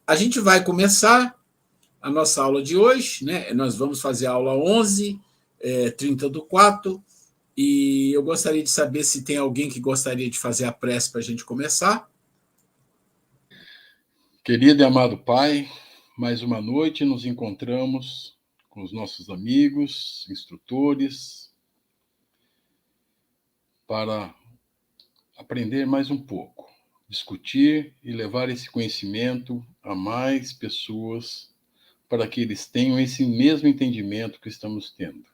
A gente vai começar a nossa aula de hoje, né? Nós vamos fazer a aula 11, 30/4, e eu gostaria de saber se tem alguém que gostaria de fazer a prece para a gente começar. Querido e amado Pai, mais uma noite nos encontramos com os nossos amigos, instrutores, para aprender mais um pouco, discutir e levar esse conhecimento a mais pessoas para que eles tenham esse mesmo entendimento que estamos tendo.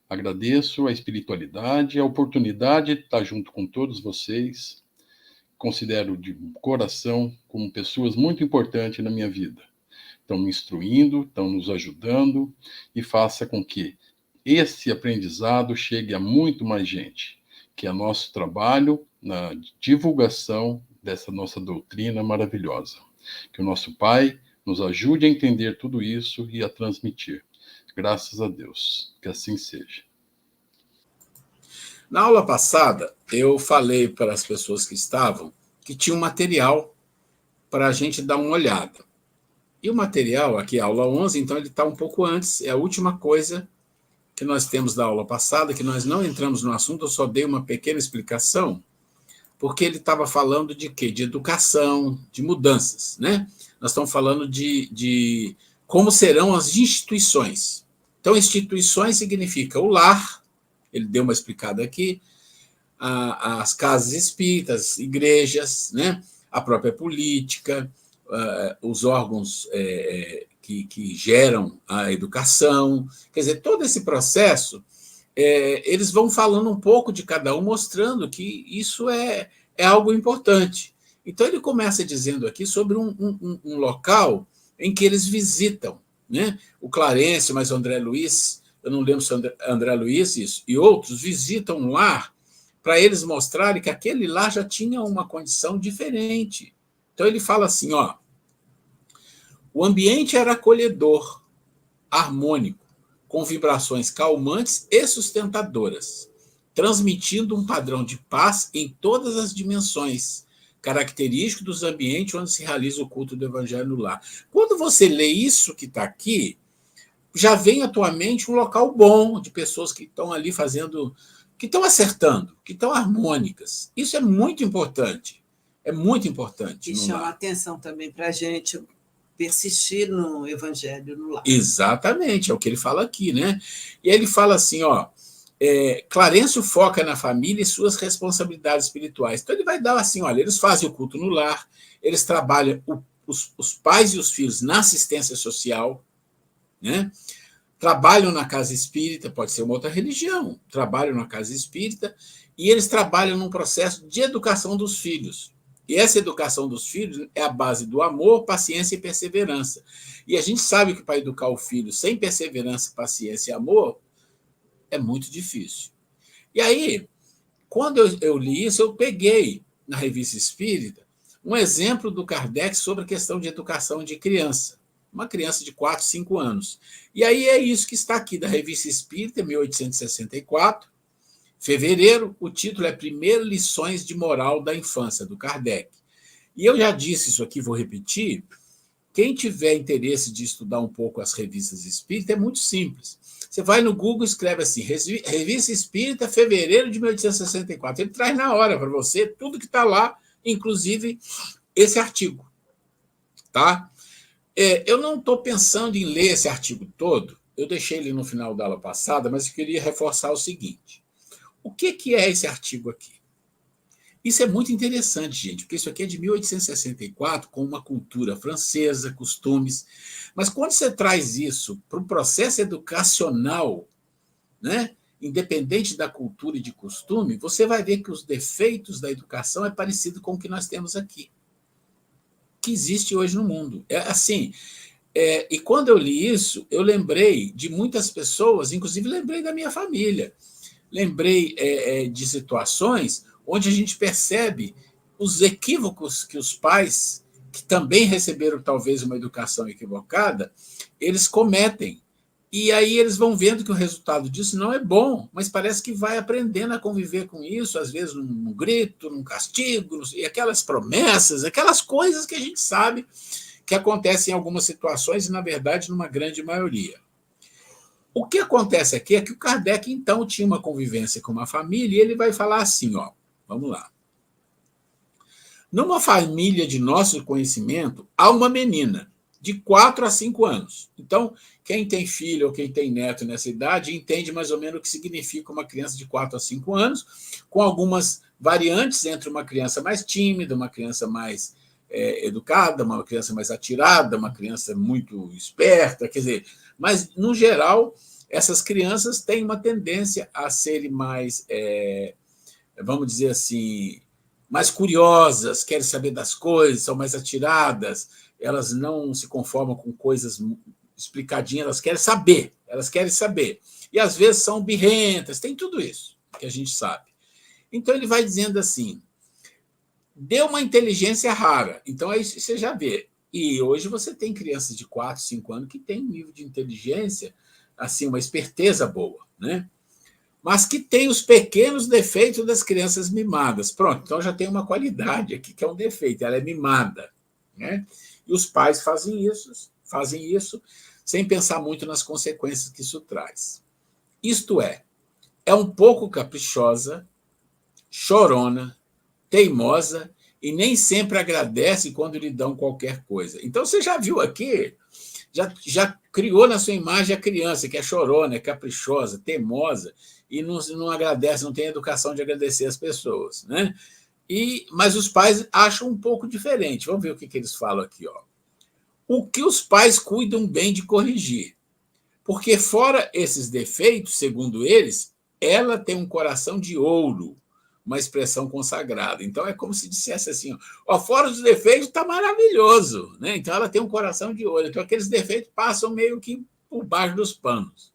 Agradeço a espiritualidade, a oportunidade de estar junto com todos vocês. Considero de coração como pessoas muito importantes na minha vida. Estão me instruindo, estão nos ajudando e faça com que esse aprendizado chegue a muito mais gente, que é nosso trabalho na divulgação dessa nossa doutrina maravilhosa. Que o nosso Pai nos ajude a entender tudo isso e a transmitir. Graças a Deus, que assim seja. Na aula passada, eu falei para as pessoas que estavam que tinha um material para a gente dar uma olhada. E o material, aqui, aula 11, então ele está um pouco antes, é a última coisa que nós temos da aula passada, que nós não entramos no assunto, eu só dei uma pequena explicação, porque ele estava falando de quê? De educação, de mudanças, né? Nós estamos falando de como serão as instituições. Então, instituições significa o lar, ele deu uma explicada aqui, as casas espíritas, igrejas, né? A própria política, os órgãos que geram a educação. Quer dizer, todo esse processo, eles vão falando um pouco de cada um, mostrando que isso é algo importante. Então, ele começa dizendo aqui sobre um local em que eles visitam, né? O Clarence, mas o André Luiz, eu não lembro se André Luiz isso, e outros visitam um lar para eles mostrarem que aquele lar já tinha uma condição diferente. Então, ele fala assim, ó, o ambiente era acolhedor, harmônico, com vibrações calmantes e sustentadoras, transmitindo um padrão de paz em todas as dimensões, característico dos ambientes onde se realiza o culto do Evangelho no lar. Quando você lê isso que está aqui, já vem à tua mente um local bom, de pessoas que estão ali fazendo, que estão acertando, que estão harmônicas. Isso é muito importante. É muito importante. E chama atenção também para a gente persistir no Evangelho no lar. Exatamente, é o que ele fala aqui, né? E aí ele fala assim, ó, Clarencio foca na família e suas responsabilidades espirituais. Então ele vai dar assim, olha, eles fazem o culto no lar, eles trabalham os pais e os filhos na assistência social, né? Trabalham na casa espírita, pode ser uma outra religião, trabalham na casa espírita, e eles trabalham num processo de educação dos filhos. E essa educação dos filhos é a base do amor, paciência e perseverança. E a gente sabe que para educar o filho sem perseverança, paciência e amor, é muito difícil. E aí, quando eu li isso, eu peguei na Revista Espírita um exemplo do Kardec sobre a questão de educação de criança. Uma criança de 4, 5 anos. E aí é isso que está aqui, da Revista Espírita, 1864, fevereiro, o título é Primeiras Lições de Moral da Infância, do Kardec. E eu já disse isso aqui, vou repetir. Quem tiver interesse de estudar um pouco as revistas espíritas, é muito simples. Você vai no Google e escreve assim, Revista Espírita, fevereiro de 1864. Ele traz na hora para você tudo que está lá, inclusive esse artigo. Tá? Eu não estou pensando em ler esse artigo todo, eu deixei ele no final da aula passada, mas eu queria reforçar o seguinte. O que é esse artigo aqui? Isso é muito interessante, gente, porque isso aqui é de 1864, com uma cultura francesa, costumes. Mas quando você traz isso para o processo educacional, né, independente da cultura e de costume, você vai ver que os defeitos da educação é parecido com o que nós temos aqui, que existe hoje no mundo. É assim. E quando eu li isso, eu lembrei de muitas pessoas, inclusive lembrei da minha família. Lembrei de situações onde a gente percebe os equívocos que os pais, que também receberam talvez uma educação equivocada, eles cometem. E aí eles vão vendo que o resultado disso não é bom, mas parece que vai aprendendo a conviver com isso, às vezes num grito, num castigo, e aquelas promessas, aquelas coisas que a gente sabe que acontece em algumas situações e, na verdade, numa grande maioria. O que acontece aqui é que o Kardec, então, tinha uma convivência com uma família e ele vai falar assim, ó, vamos lá. Numa família de nosso conhecimento, há uma menina de 4 a 5 anos. Então, quem tem filho ou quem tem neto nessa idade entende mais ou menos o que significa uma criança de 4 a 5 anos, com algumas variantes entre uma criança mais tímida, uma criança mais educada, uma criança mais atirada, uma criança muito esperta, quer dizer, mas, no geral, essas crianças têm uma tendência a serem mais, vamos dizer assim, mais curiosas, querem saber das coisas, são mais atiradas, elas não se conformam com coisas explicadinhas, elas querem saber. E, às vezes, são birrentas, tem tudo isso que a gente sabe. Então, ele vai dizendo assim, deu uma inteligência rara. Então, aí você já vê. E hoje você tem crianças de 4, 5 anos que têm um nível de inteligência, assim, uma esperteza boa, né? Mas que tem os pequenos defeitos das crianças mimadas. Pronto, então já tem uma qualidade aqui, que é um defeito, ela é mimada, né? E os pais fazem isso sem pensar muito nas consequências que isso traz. Isto é um pouco caprichosa, chorona, teimosa e nem sempre agradece quando lhe dão qualquer coisa. Então, você já viu aqui, já criou na sua imagem a criança que é chorona, é caprichosa, teimosa e não agradece, não tem educação de agradecer as pessoas, né? Mas os pais acham um pouco diferente. Vamos ver o que eles falam aqui, ó. O que os pais cuidam bem de corrigir. Porque, fora esses defeitos, segundo eles, ela tem um coração de ouro, uma expressão consagrada. Então, é como se dissesse assim, ó, fora os defeitos, está maravilhoso, né? Então, ela tem um coração de ouro. Então, aqueles defeitos passam meio que por baixo dos panos.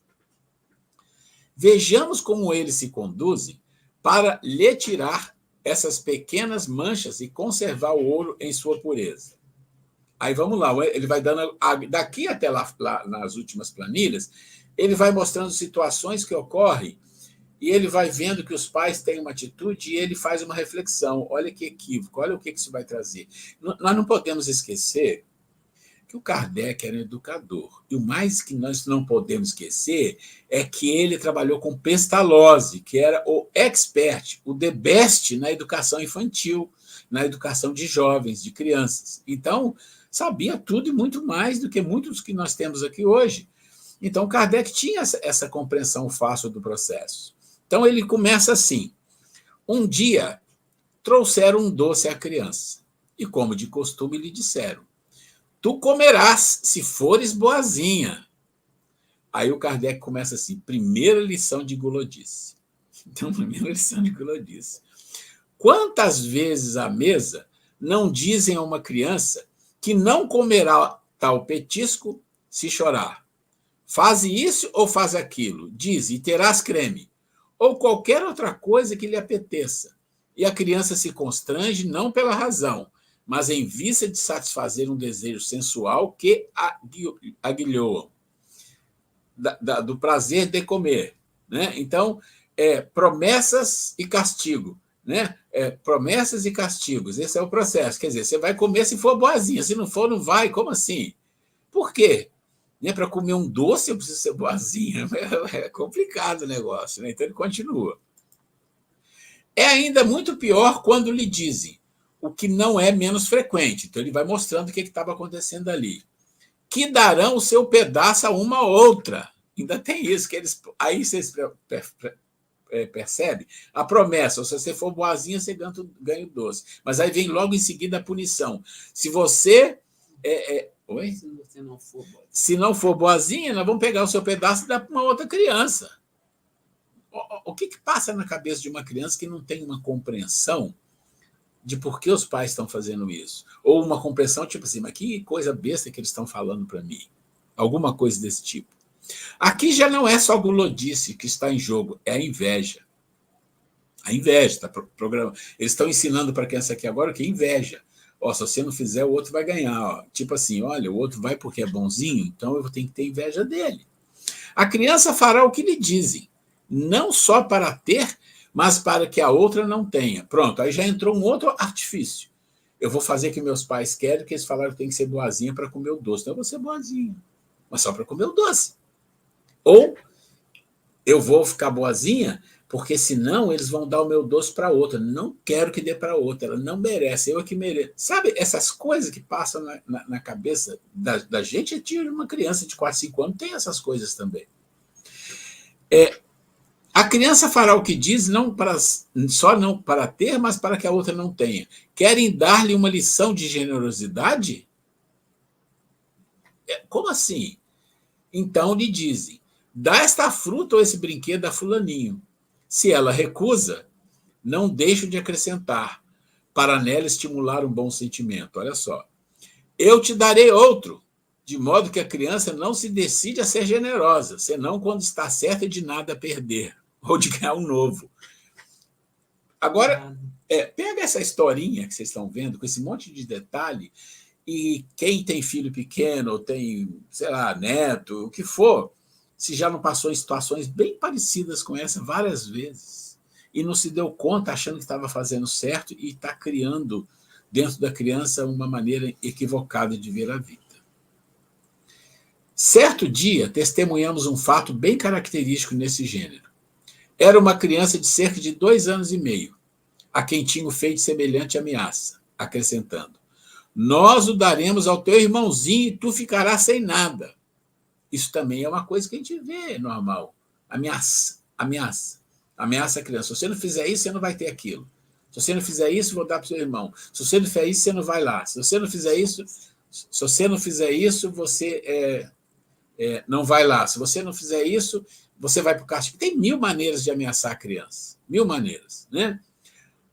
Vejamos como eles se conduzem para lhe tirar essas pequenas manchas e conservar o ouro em sua pureza. Aí vamos lá, ele vai dando, daqui até lá nas últimas planilhas, ele vai mostrando situações que ocorrem e ele vai vendo que os pais têm uma atitude e ele faz uma reflexão. Olha que equívoco, olha o que isso vai trazer. Nós não podemos esquecer que o Kardec era um educador. E o mais que nós não podemos esquecer é que ele trabalhou com Pestalozzi, que era o expert, o the best na educação infantil, na educação de jovens, de crianças. Então, sabia tudo e muito mais do que muitos que nós temos aqui hoje. Então, Kardec tinha essa compreensão fácil do processo. Então, ele começa assim. Um dia, trouxeram um doce à criança, e, como de costume, lhe disseram, tu comerás, se fores boazinha. Aí o Kardec começa assim, primeira lição de gulodice. Então, primeira lição de gulodice. Quantas vezes à mesa não dizem a uma criança que não comerá tal petisco se chorar? Faze isso ou faz aquilo, diz, e terás creme. Ou qualquer outra coisa que lhe apeteça. E a criança se constrange não pela razão, mas em vista de satisfazer um desejo sensual que aguilhoam, do prazer de comer. Né? Então, promessas e castigo. Né? Promessas e castigos, esse é o processo. Quer dizer, você vai comer se for boazinha, se não for, não vai. Como assim? Por quê? Para comer um doce, eu preciso ser boazinha. É complicado o negócio. Né? Então, ele continua. É ainda muito pior quando lhe dizem, o que não é menos frequente. Então, ele vai mostrando o que estava acontecendo ali. Que darão o seu pedaço a uma outra. Ainda tem isso. Que eles, aí vocês percebem? A promessa, se você for boazinha, você ganha o doce. Mas aí vem logo em seguida a punição. Se você... Oi? Se não for boazinha, nós vamos pegar o seu pedaço e dar para uma outra criança. O que passa na cabeça de uma criança que não tem uma compreensão de por que os pais estão fazendo isso? Ou uma compreensão tipo assim, mas que coisa besta que eles estão falando para mim. Alguma coisa desse tipo. Aqui já não é só gulodice que está em jogo, é a inveja. A inveja. Tá eles estão ensinando para a criança aqui agora que é inveja. Se você não fizer, o outro vai ganhar. Tipo assim, olha, o outro vai porque é bonzinho, então eu tenho que ter inveja dele. A criança fará o que lhe dizem, não só para ter, mas para que a outra não tenha. Pronto, aí já entrou um outro artifício. eu vou fazer o que meus pais querem, porque eles falaram que tem que ser boazinha para comer o doce. Então, eu vou ser boazinha, mas só para comer o doce. Ou eu vou ficar boazinha, porque senão eles vão dar o meu doce para outra. Não quero que dê para outra, ela não merece, eu é que mereço. Sabe, essas coisas que passam na cabeça da gente, uma criança de 4, 5 anos tem essas coisas também. A criança fará o que diz, só não para ter, mas para que a outra não tenha. Querem dar-lhe uma lição de generosidade? Como assim? Então lhe dizem, dá esta fruta ou esse brinquedo a fulaninho. Se ela recusa, não deixo de acrescentar, para nela estimular um bom sentimento. Olha só. Eu te darei outro, de modo que a criança não se decide a ser generosa, senão quando está certa de nada a perder, ou de ganhar um novo. Agora, pega essa historinha que vocês estão vendo, com esse monte de detalhe, e quem tem filho pequeno, ou tem, sei lá, neto, o que for, se já não passou em situações bem parecidas com essa várias vezes, e não se deu conta achando que estava fazendo certo e está criando dentro da criança uma maneira equivocada de ver a vida. Certo dia, testemunhamos um fato bem característico nesse gênero. Era uma criança de cerca de 2 anos e meio, a quem tinham feito semelhante ameaça, acrescentando, nós o daremos ao teu irmãozinho e tu ficarás sem nada. Isso também é uma coisa que a gente vê normal. Ameaça a criança. Se você não fizer isso, você não vai ter aquilo. Se você não fizer isso, vou dar para o seu irmão. Se você não fizer isso, você não vai lá. Se você não fizer isso, você não vai lá. Se você não fizer isso, você vai para o castigo. Tem 1000 maneiras de ameaçar a criança. 1000 maneiras. Né?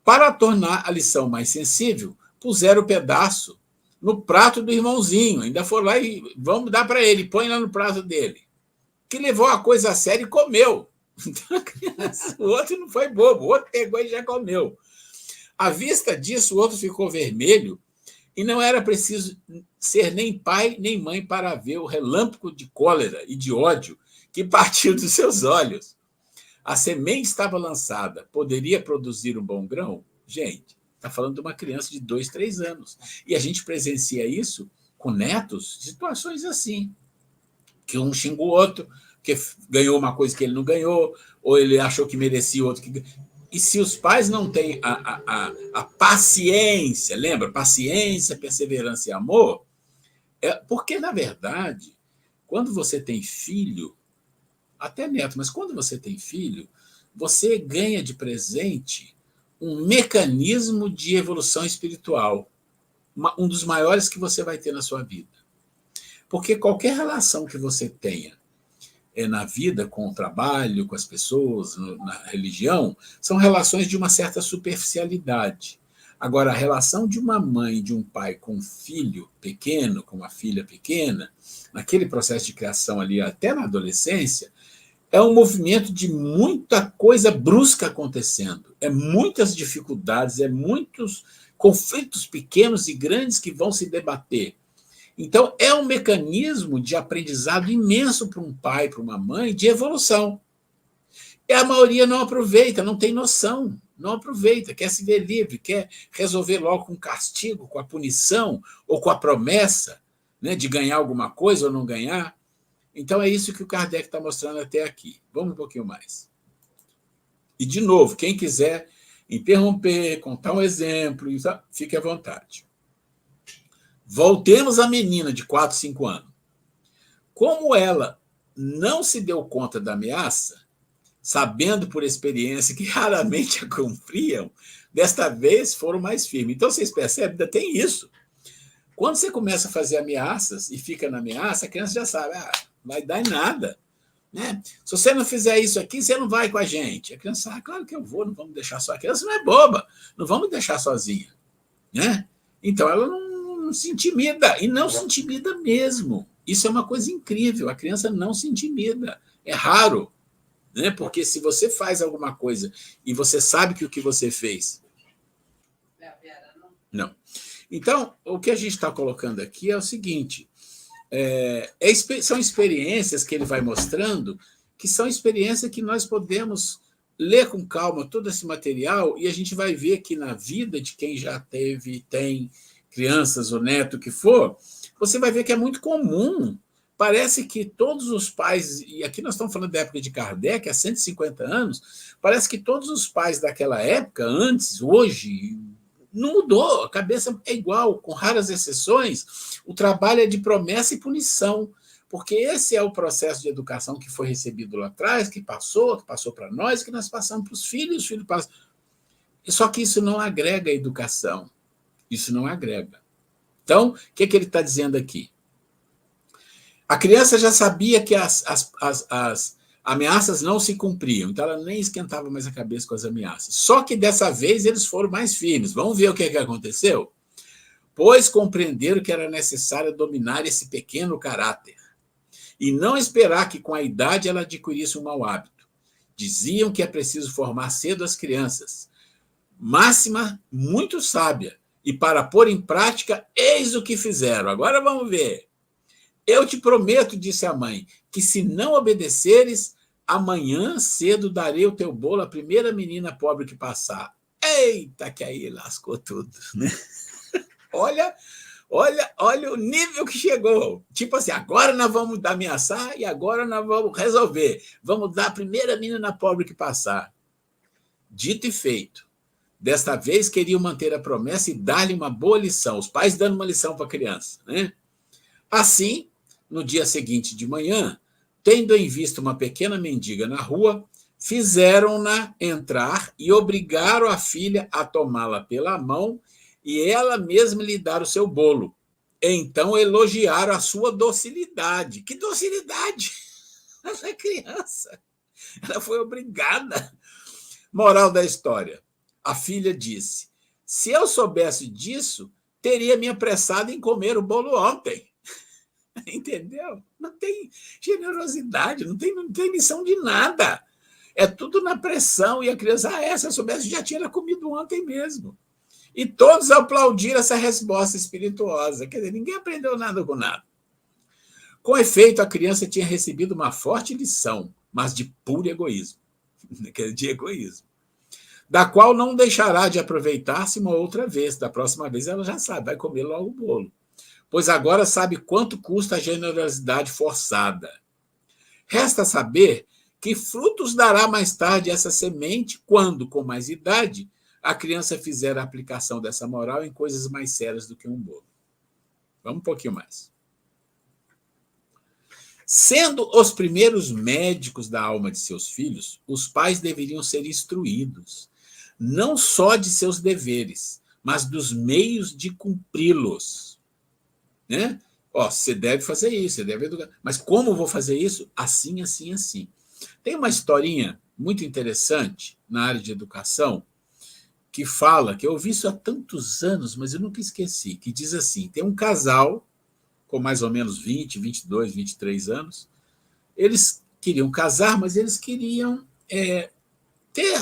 Para tornar a lição mais sensível, puseram o pedaço no prato do irmãozinho. Ainda foram lá e vamos dar para ele, põe lá no prato dele. Que levou a coisa a sério e comeu. Então, a criança, o outro não foi bobo, o outro pegou e já comeu. À vista disso, o outro ficou vermelho e não era preciso ser nem pai nem mãe para ver o relâmpago de cólera e de ódio que partiu dos seus olhos. A semente estava lançada. Poderia produzir um bom grão? Gente, está falando de uma criança de 2, 3 anos. E a gente presencia isso com netos, situações assim, que um xinga o outro, que ganhou uma coisa que ele não ganhou, ou ele achou que merecia outro que... E se os pais não têm a paciência, lembra? Paciência, perseverança e amor, porque, na verdade, quando você tem filho, até neto, mas quando você tem filho, você ganha de presente um mecanismo de evolução espiritual, um dos maiores que você vai ter na sua vida. Porque qualquer relação que você tenha na vida, com o trabalho, com as pessoas, na religião, são relações de uma certa superficialidade. Agora, a relação de uma mãe e de um pai com um filho pequeno, com uma filha pequena, naquele processo de criação ali, até na adolescência, é um movimento de muita coisa brusca acontecendo. É muitas dificuldades, é muitos conflitos pequenos e grandes que vão se debater. Então, é um mecanismo de aprendizado imenso para um pai, para uma mãe, de evolução. E a maioria não aproveita, não tem noção, não aproveita, quer se ver livre, quer resolver logo com castigo, com a punição ou com a promessa, né, de ganhar alguma coisa ou não ganhar. Então, é isso que o Kardec está mostrando até aqui. Vamos um pouquinho mais. E, de novo, quem quiser interromper, contar um exemplo, fique à vontade. Voltemos à menina de 4, 5 anos. Como ela não se deu conta da ameaça, sabendo por experiência que raramente a cumpriam, desta vez foram mais firmes. Então, vocês percebem, ainda tem isso. Quando você começa a fazer ameaças e fica na ameaça, a criança já sabe, vai dar em nada. Né? Se você não fizer isso aqui, você não vai com a gente. A criança, claro que eu vou, não vamos deixar só. A criança não é boba, não vamos deixar sozinha. Né? Então, ela não se intimida, e não se intimida mesmo. Isso é uma coisa incrível, a criança não se intimida. É raro, né? Porque se você faz alguma coisa e você sabe que o que você fez... Não. Então, o que a gente está colocando aqui é o seguinte, são experiências que ele vai mostrando, que são experiências que nós podemos ler com calma todo esse material e a gente vai ver que na vida de quem já tem crianças ou neto, o que for, você vai ver que é muito comum. Parece que todos os pais, e aqui nós estamos falando da época de Kardec, há 150 anos, parece que todos os pais daquela época, antes, hoje, não mudou, a cabeça é igual, com raras exceções, o trabalho é de promessa e punição, porque esse é o processo de educação que foi recebido lá atrás, que passou para nós, que nós passamos para os filhos passam. Só que isso não agrega a educação, isso não agrega. Então, o que ele está dizendo aqui? A criança já sabia que as ameaças não se cumpriam, então ela nem esquentava mais a cabeça com as ameaças. Só que dessa vez eles foram mais firmes. Vamos ver o que aconteceu? Pois compreenderam que era necessário dominar esse pequeno caráter e não esperar que com a idade ela adquirisse um mau hábito. Diziam que é preciso formar cedo as crianças. Máxima muito sábia. E para pôr em prática, eis o que fizeram. Agora vamos ver. Eu te prometo, disse a mãe, que se não obedeceres, amanhã cedo darei o teu bolo à primeira menina pobre que passar. Eita, que aí lascou tudo, né? Olha o nível que chegou. Tipo assim, agora nós vamos ameaçar e agora nós vamos resolver. Vamos dar a primeira menina pobre que passar. Dito e feito. Desta vez queriam manter a promessa e dar-lhe uma boa lição. Os pais dando uma lição para a criança, né? Assim, no dia seguinte de manhã, tendo em vista uma pequena mendiga na rua, fizeram-na entrar e obrigaram a filha a tomá-la pela mão e ela mesma lhe dar o seu bolo. Então elogiaram a sua docilidade. Que docilidade! Essa é criança. Ela foi obrigada. Moral da história. A filha disse, se eu soubesse disso, teria me apressado em comer o bolo ontem. Entendeu? Não tem generosidade, não tem lição de nada. É tudo na pressão. E a criança, se eu soubesse, já tinha comido ontem mesmo. E todos aplaudiram essa resposta espirituosa. Quer dizer, ninguém aprendeu nada com nada. Com efeito, a criança tinha recebido uma forte lição, mas de puro egoísmo. De egoísmo. Da qual não deixará de aproveitar-se uma outra vez. Da próxima vez ela já sabe, vai comer logo o bolo. Pois agora sabe quanto custa a generosidade forçada. Resta saber que frutos dará mais tarde essa semente quando, com mais idade, a criança fizer a aplicação dessa moral em coisas mais sérias do que um bolo. Vamos um pouquinho mais. Sendo os primeiros médicos da alma de seus filhos, os pais deveriam ser instruídos, não só de seus deveres, mas dos meios de cumpri-los. Né? Você deve fazer isso, você deve educar. Mas como vou fazer isso? Assim, assim, assim. Tem uma historinha muito interessante na área de educação que fala, que eu ouvi isso há tantos anos, mas eu nunca esqueci, que diz assim, tem um casal com mais ou menos 20, 22, 23 anos, eles queriam casar, mas eles queriam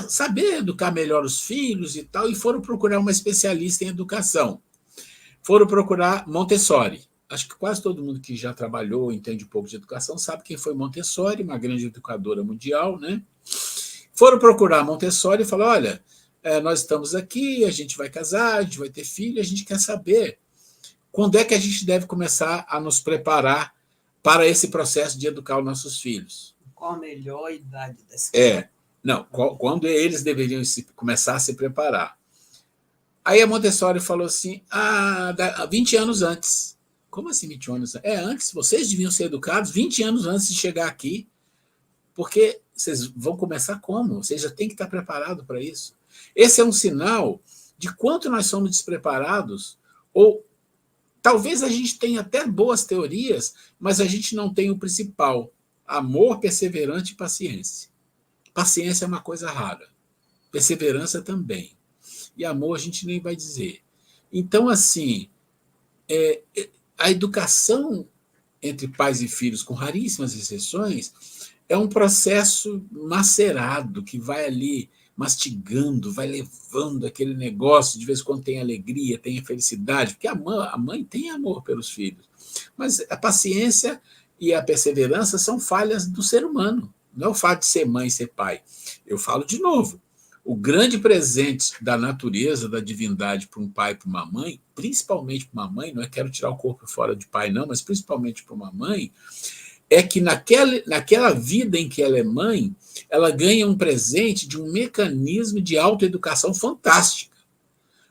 saber educar melhor os filhos e tal, e foram procurar uma especialista em educação. Foram procurar Montessori. Acho que quase todo mundo que já trabalhou, entende um pouco de educação, sabe quem foi Montessori, uma grande educadora mundial, né? Foram procurar Montessori e falaram, olha, nós estamos aqui, a gente vai casar, a gente vai ter filho, a gente quer saber quando é que a gente deve começar a nos preparar para esse processo de educar os nossos filhos. Qual a melhor idade dessa criança? Quando eles deveriam começar a se preparar. Aí a Montessori falou assim, 20 anos antes. Como assim 20 anos antes? Antes, vocês deviam ser educados 20 anos antes de chegar aqui, porque vocês vão começar como? Vocês já têm que estar preparados para isso. Esse é um sinal de quanto nós somos despreparados, ou talvez a gente tenha até boas teorias, mas a gente não tem o principal, amor, perseverante e paciência. Paciência é uma coisa rara, perseverança também. E amor a gente nem vai dizer. Então, assim, a educação entre pais e filhos, com raríssimas exceções, é um processo macerado, que vai ali mastigando, vai levando aquele negócio, de vez em quando tem alegria, tem felicidade, porque a mãe tem amor pelos filhos. Mas a paciência e a perseverança são falhas do ser humano, Não é o fato de ser mãe e ser pai. Eu falo de novo. O grande presente da natureza, da divindade para um pai e para uma mãe, principalmente para uma mãe, não é quero tirar o corpo fora de pai, não, mas principalmente para uma mãe, é que naquela vida em que ela é mãe, ela ganha um presente de um mecanismo de autoeducação fantástica,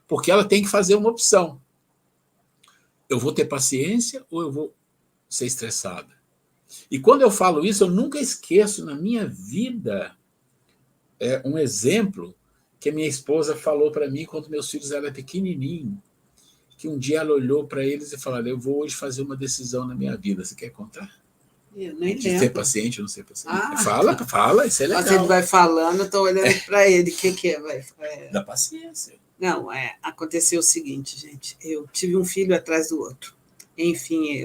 porque ela tem que fazer uma opção. Eu vou ter paciência ou eu vou ser estressada? E quando eu falo isso, eu nunca esqueço na minha vida um exemplo que a minha esposa falou para mim quando meus filhos eram pequenininhos, que um dia ela olhou para eles e falou: eu vou hoje fazer uma decisão na minha vida. Você quer contar? Eu nem de lembro. ser paciente ou não ser paciente. Fala, isso é legal. Mas ele vai falando, eu estou olhando para ele. O que é? Da paciência. Não, aconteceu o seguinte, gente. Eu tive um filho atrás do outro. Enfim,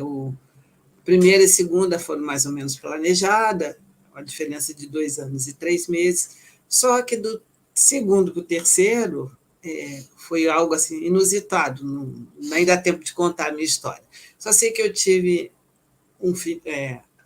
primeira e segunda foram mais ou menos planejadas, a diferença de 2 anos e 3 meses. Só que do segundo para o terceiro foi algo assim inusitado. Nem dá tempo de contar a minha história. Só sei que eu tive um filho.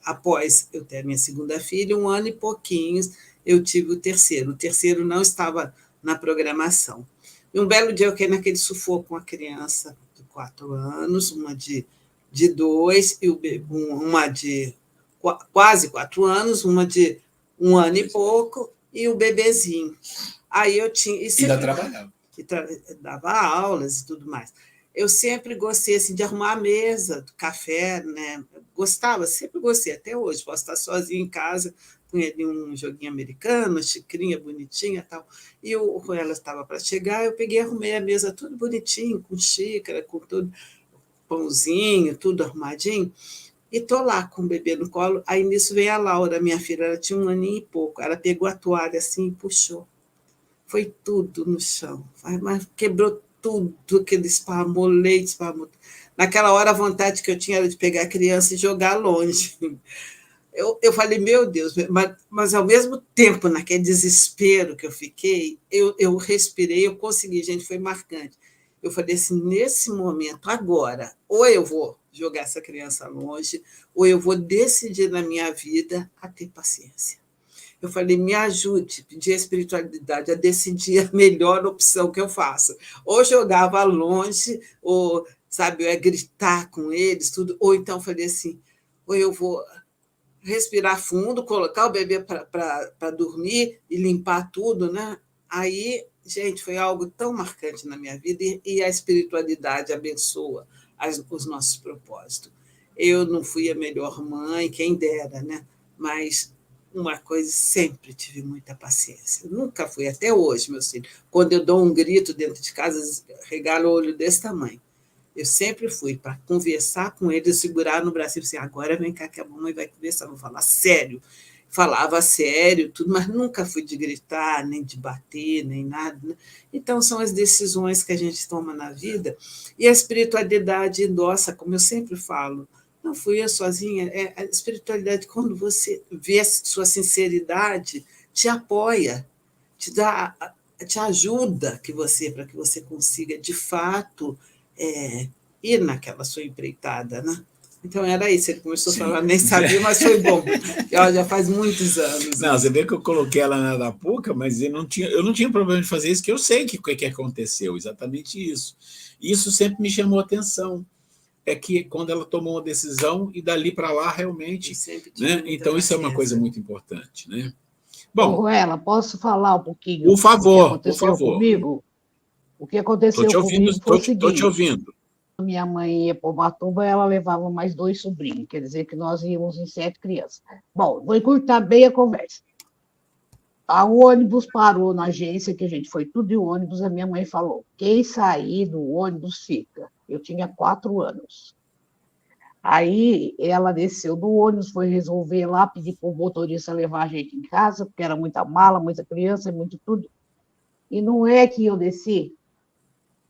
Após eu ter a minha segunda filha, 1 ano e pouquinho, eu tive o terceiro. O terceiro não estava na programação. E um belo dia eu caí naquele sufoco com a criança de 4 anos, uma de 2, e uma de quase 4 anos, uma de 1 ano e pouco, e o bebezinho. Aí eu tinha... Ainda trabalhava. Dava aulas e tudo mais. Eu sempre gostei assim, de arrumar a mesa do café, né? Sempre gostei, até hoje. Posso estar sozinha em casa, com ele um joguinho americano, xicrinha bonitinha e tal. E quando ela estava para chegar, eu peguei e arrumei a mesa tudo bonitinho, com xícara, com tudo, pãozinho, tudo arrumadinho. E estou lá com o bebê no colo. Aí nisso veio a Laura, minha filha, ela tinha 1 aninho e pouco. Ela pegou a toalha assim e puxou. Foi tudo no chão, mas quebrou tudo, que ele esparramou leite, esparramou. Naquela hora, a vontade que eu tinha era de pegar a criança e jogar longe. Eu falei, meu Deus, mas ao mesmo tempo, naquele desespero que eu fiquei, eu respirei, eu consegui, gente, foi marcante. Eu falei assim, nesse momento, agora, ou eu vou jogar essa criança longe, ou eu vou decidir na minha vida a ter paciência. Eu falei, me ajude, pedi a espiritualidade a decidir a melhor opção que eu faço. Ou jogava longe, ou, sabe, eu ia gritar com eles, tudo. Ou então falei assim, ou eu vou respirar fundo, colocar o bebê para dormir e limpar tudo, né? Aí, gente, foi algo tão marcante na minha vida e a espiritualidade abençoa os nossos propósitos. Eu não fui a melhor mãe, quem dera, né? Mas uma coisa, sempre tive muita paciência. Eu nunca fui, até hoje, meus filhos. Quando eu dou um grito dentro de casa, regalo o olho desse tamanho. Eu sempre fui para conversar com ele, segurar no braço e dizer, agora vem cá que a mamãe vai conversar, vou falar sério. Falava sério, tudo, mas nunca fui de gritar, nem de bater, nem nada. Né? Então, são as decisões que a gente toma na vida. E a espiritualidade nossa, como eu sempre falo, não fui eu sozinha, a espiritualidade, quando você vê a sua sinceridade, te apoia, te ajuda para que você consiga, de fato, ir naquela sua empreitada, né? Então, era isso. Ele começou a falar, nem sabia, mas foi bom. Já faz muitos anos. Não, você vê que eu coloquei ela na Arapuca, mas eu não tinha problema de fazer isso, que eu sei o que aconteceu, exatamente isso. Isso sempre me chamou a atenção. É que quando ela tomou uma decisão e dali para lá, realmente... Né? Então, isso é uma coisa muito importante. Né? Bom, Ruela, posso falar um pouquinho por favor, do que aconteceu comigo? O que aconteceu comigo foi o seguinte. Estou te ouvindo. Minha mãe ia para Ubatuba, ela levava mais 2 sobrinhos, quer dizer que nós íamos em 7 crianças. Bom, vou encurtar bem a conversa. O ônibus parou na agência, que a gente foi tudo de ônibus, a minha mãe falou, quem sair do ônibus fica. Eu tinha 4 anos. Aí ela desceu do ônibus, foi resolver lá, pedir para o motorista levar a gente em casa, porque era muita mala, muita criança, muito tudo. E não é que eu desci,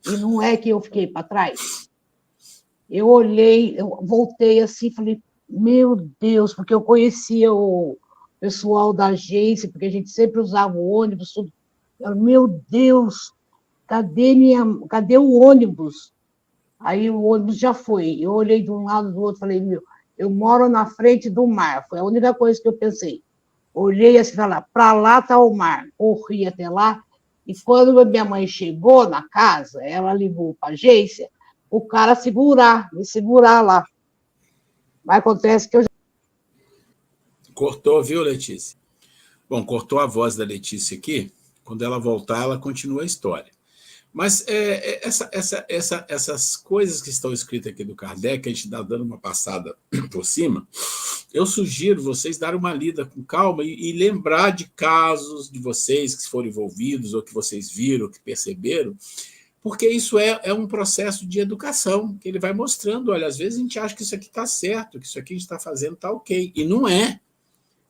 e não é que eu fiquei para trás. Eu olhei, eu voltei assim, falei, meu Deus, porque eu conhecia o pessoal da agência, porque a gente sempre usava o ônibus, tudo. Eu, meu Deus, cadê o ônibus? Aí o ônibus já foi. Eu olhei de um lado do outro, falei, eu moro na frente do mar. Foi a única coisa que eu pensei. Olhei assim, falei, para lá está o mar. Corri até lá. E quando minha mãe chegou na casa, ela ligou para a agência, o cara me segurar lá. Mas acontece que eu já... Cortou, viu, Letícia? Bom, cortou a voz da Letícia aqui. Quando ela voltar, ela continua a história. Mas essas coisas que estão escritas aqui do Kardec, a gente está dando uma passada por cima, eu sugiro vocês darem uma lida com calma e lembrar de casos de vocês que foram envolvidos, ou que vocês viram, que perceberam, porque isso é um processo de educação, que ele vai mostrando, olha, às vezes a gente acha que isso aqui está certo, que isso aqui a gente está fazendo está ok, e não é.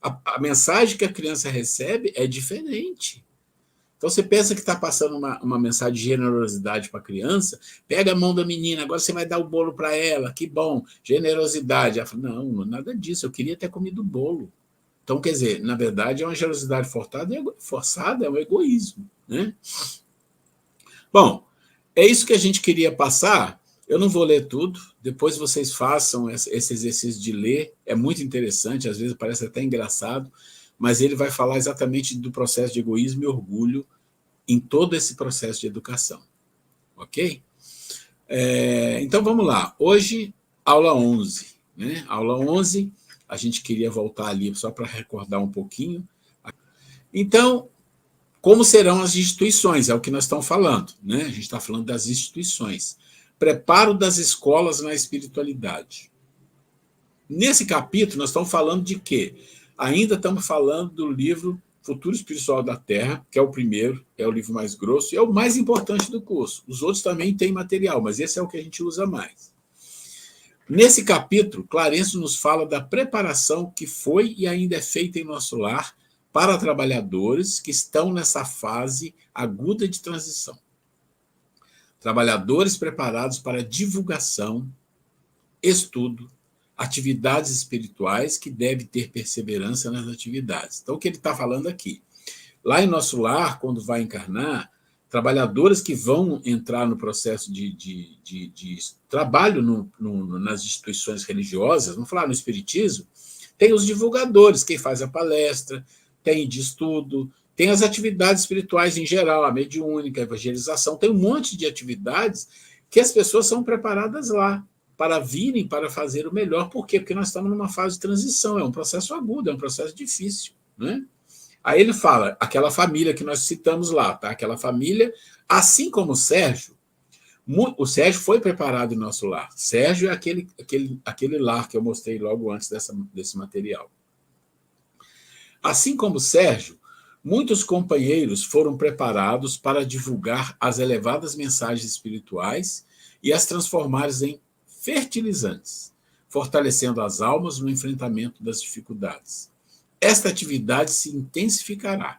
A mensagem que a criança recebe é diferente. Então, você pensa que está passando uma mensagem de generosidade para a criança, pega a mão da menina, agora você vai dar o bolo para ela, que bom, generosidade. Ela fala, não, nada disso, eu queria ter comido o bolo. Então, quer dizer, na verdade, é uma generosidade forçada, é um egoísmo. Né? Bom, é isso que a gente queria passar. Eu não vou ler tudo, depois vocês façam esse exercício de ler, é muito interessante, às vezes parece até engraçado, mas ele vai falar exatamente do processo de egoísmo e orgulho em todo esse processo de educação. Ok? Então, vamos lá. Hoje, aula 11. Né? Aula 11, a gente queria voltar ali só para recordar um pouquinho. Então, como serão as instituições? É o que nós estamos falando. Né? A gente está falando das instituições. Preparo das escolas na espiritualidade. Nesse capítulo, nós estamos falando de quê? Ainda estamos falando do livro Futuro Espiritual da Terra, que é o primeiro, é o livro mais grosso, e é o mais importante do curso. Os outros também têm material, mas esse é o que a gente usa mais. Nesse capítulo, Clarencio nos fala da preparação que foi e ainda é feita em nosso lar para trabalhadores que estão nessa fase aguda de transição. Trabalhadores preparados para divulgação, estudo, atividades espirituais que devem ter perseverança nas atividades. Então, o que ele está falando aqui? Lá em nosso lar, quando vai encarnar, trabalhadores que vão entrar no processo de trabalho nas instituições religiosas, vamos falar no espiritismo, tem os divulgadores, quem faz a palestra, tem de estudo, tem as atividades espirituais em geral, a mediúnica, a evangelização, tem um monte de atividades que as pessoas são preparadas lá, para virem, para fazer o melhor. Por quê? Porque nós estamos numa fase de transição, é um processo agudo, é um processo difícil. Né? Aí ele fala, aquela família que nós citamos lá, tá? Aquela família, assim como o Sérgio foi preparado em nosso lar. Sérgio é aquele lar que eu mostrei logo antes desse material. Assim como o Sérgio, muitos companheiros foram preparados para divulgar as elevadas mensagens espirituais e as transformar em fertilizantes, fortalecendo as almas no enfrentamento das dificuldades. Esta atividade se intensificará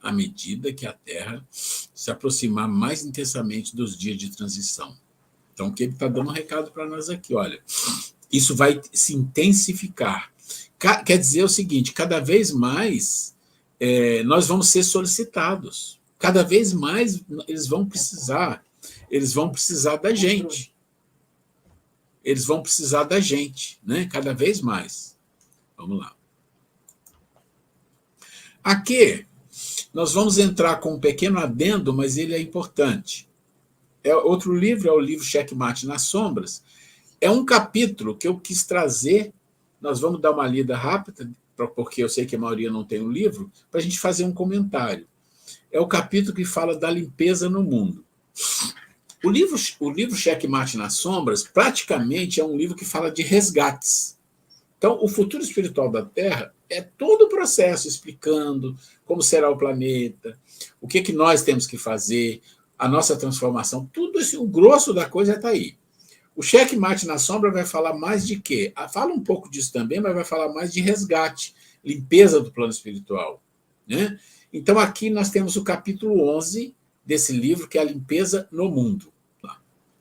à medida que a Terra se aproximar mais intensamente dos dias de transição. Então, o que ele está dando um recado para nós aqui? Olha, isso vai se intensificar. Quer dizer o seguinte, cada vez mais nós vamos ser solicitados. Cada vez mais eles vão precisar da gente. Eles vão precisar da gente, né? Cada vez mais. Vamos lá. Aqui, nós vamos entrar com um pequeno adendo, mas ele é importante. Outro livro é o livro Checkmate nas Sombras. É um capítulo que eu quis trazer, nós vamos dar uma lida rápida, porque eu sei que a maioria não tem o livro, para a gente fazer um comentário. É o capítulo que fala da limpeza no mundo. O livro Checkmate nas Sombras, praticamente, é um livro que fala de resgates. Então, o futuro espiritual da Terra é todo o processo explicando como será o planeta, o que nós temos que fazer, a nossa transformação, tudo isso, o grosso da coisa está aí. O Checkmate na Sombra vai falar mais de quê? Fala um pouco disso também, mas vai falar mais de resgate, limpeza do plano espiritual. Né? Então, aqui nós temos o capítulo 11 desse livro, que é a limpeza no mundo.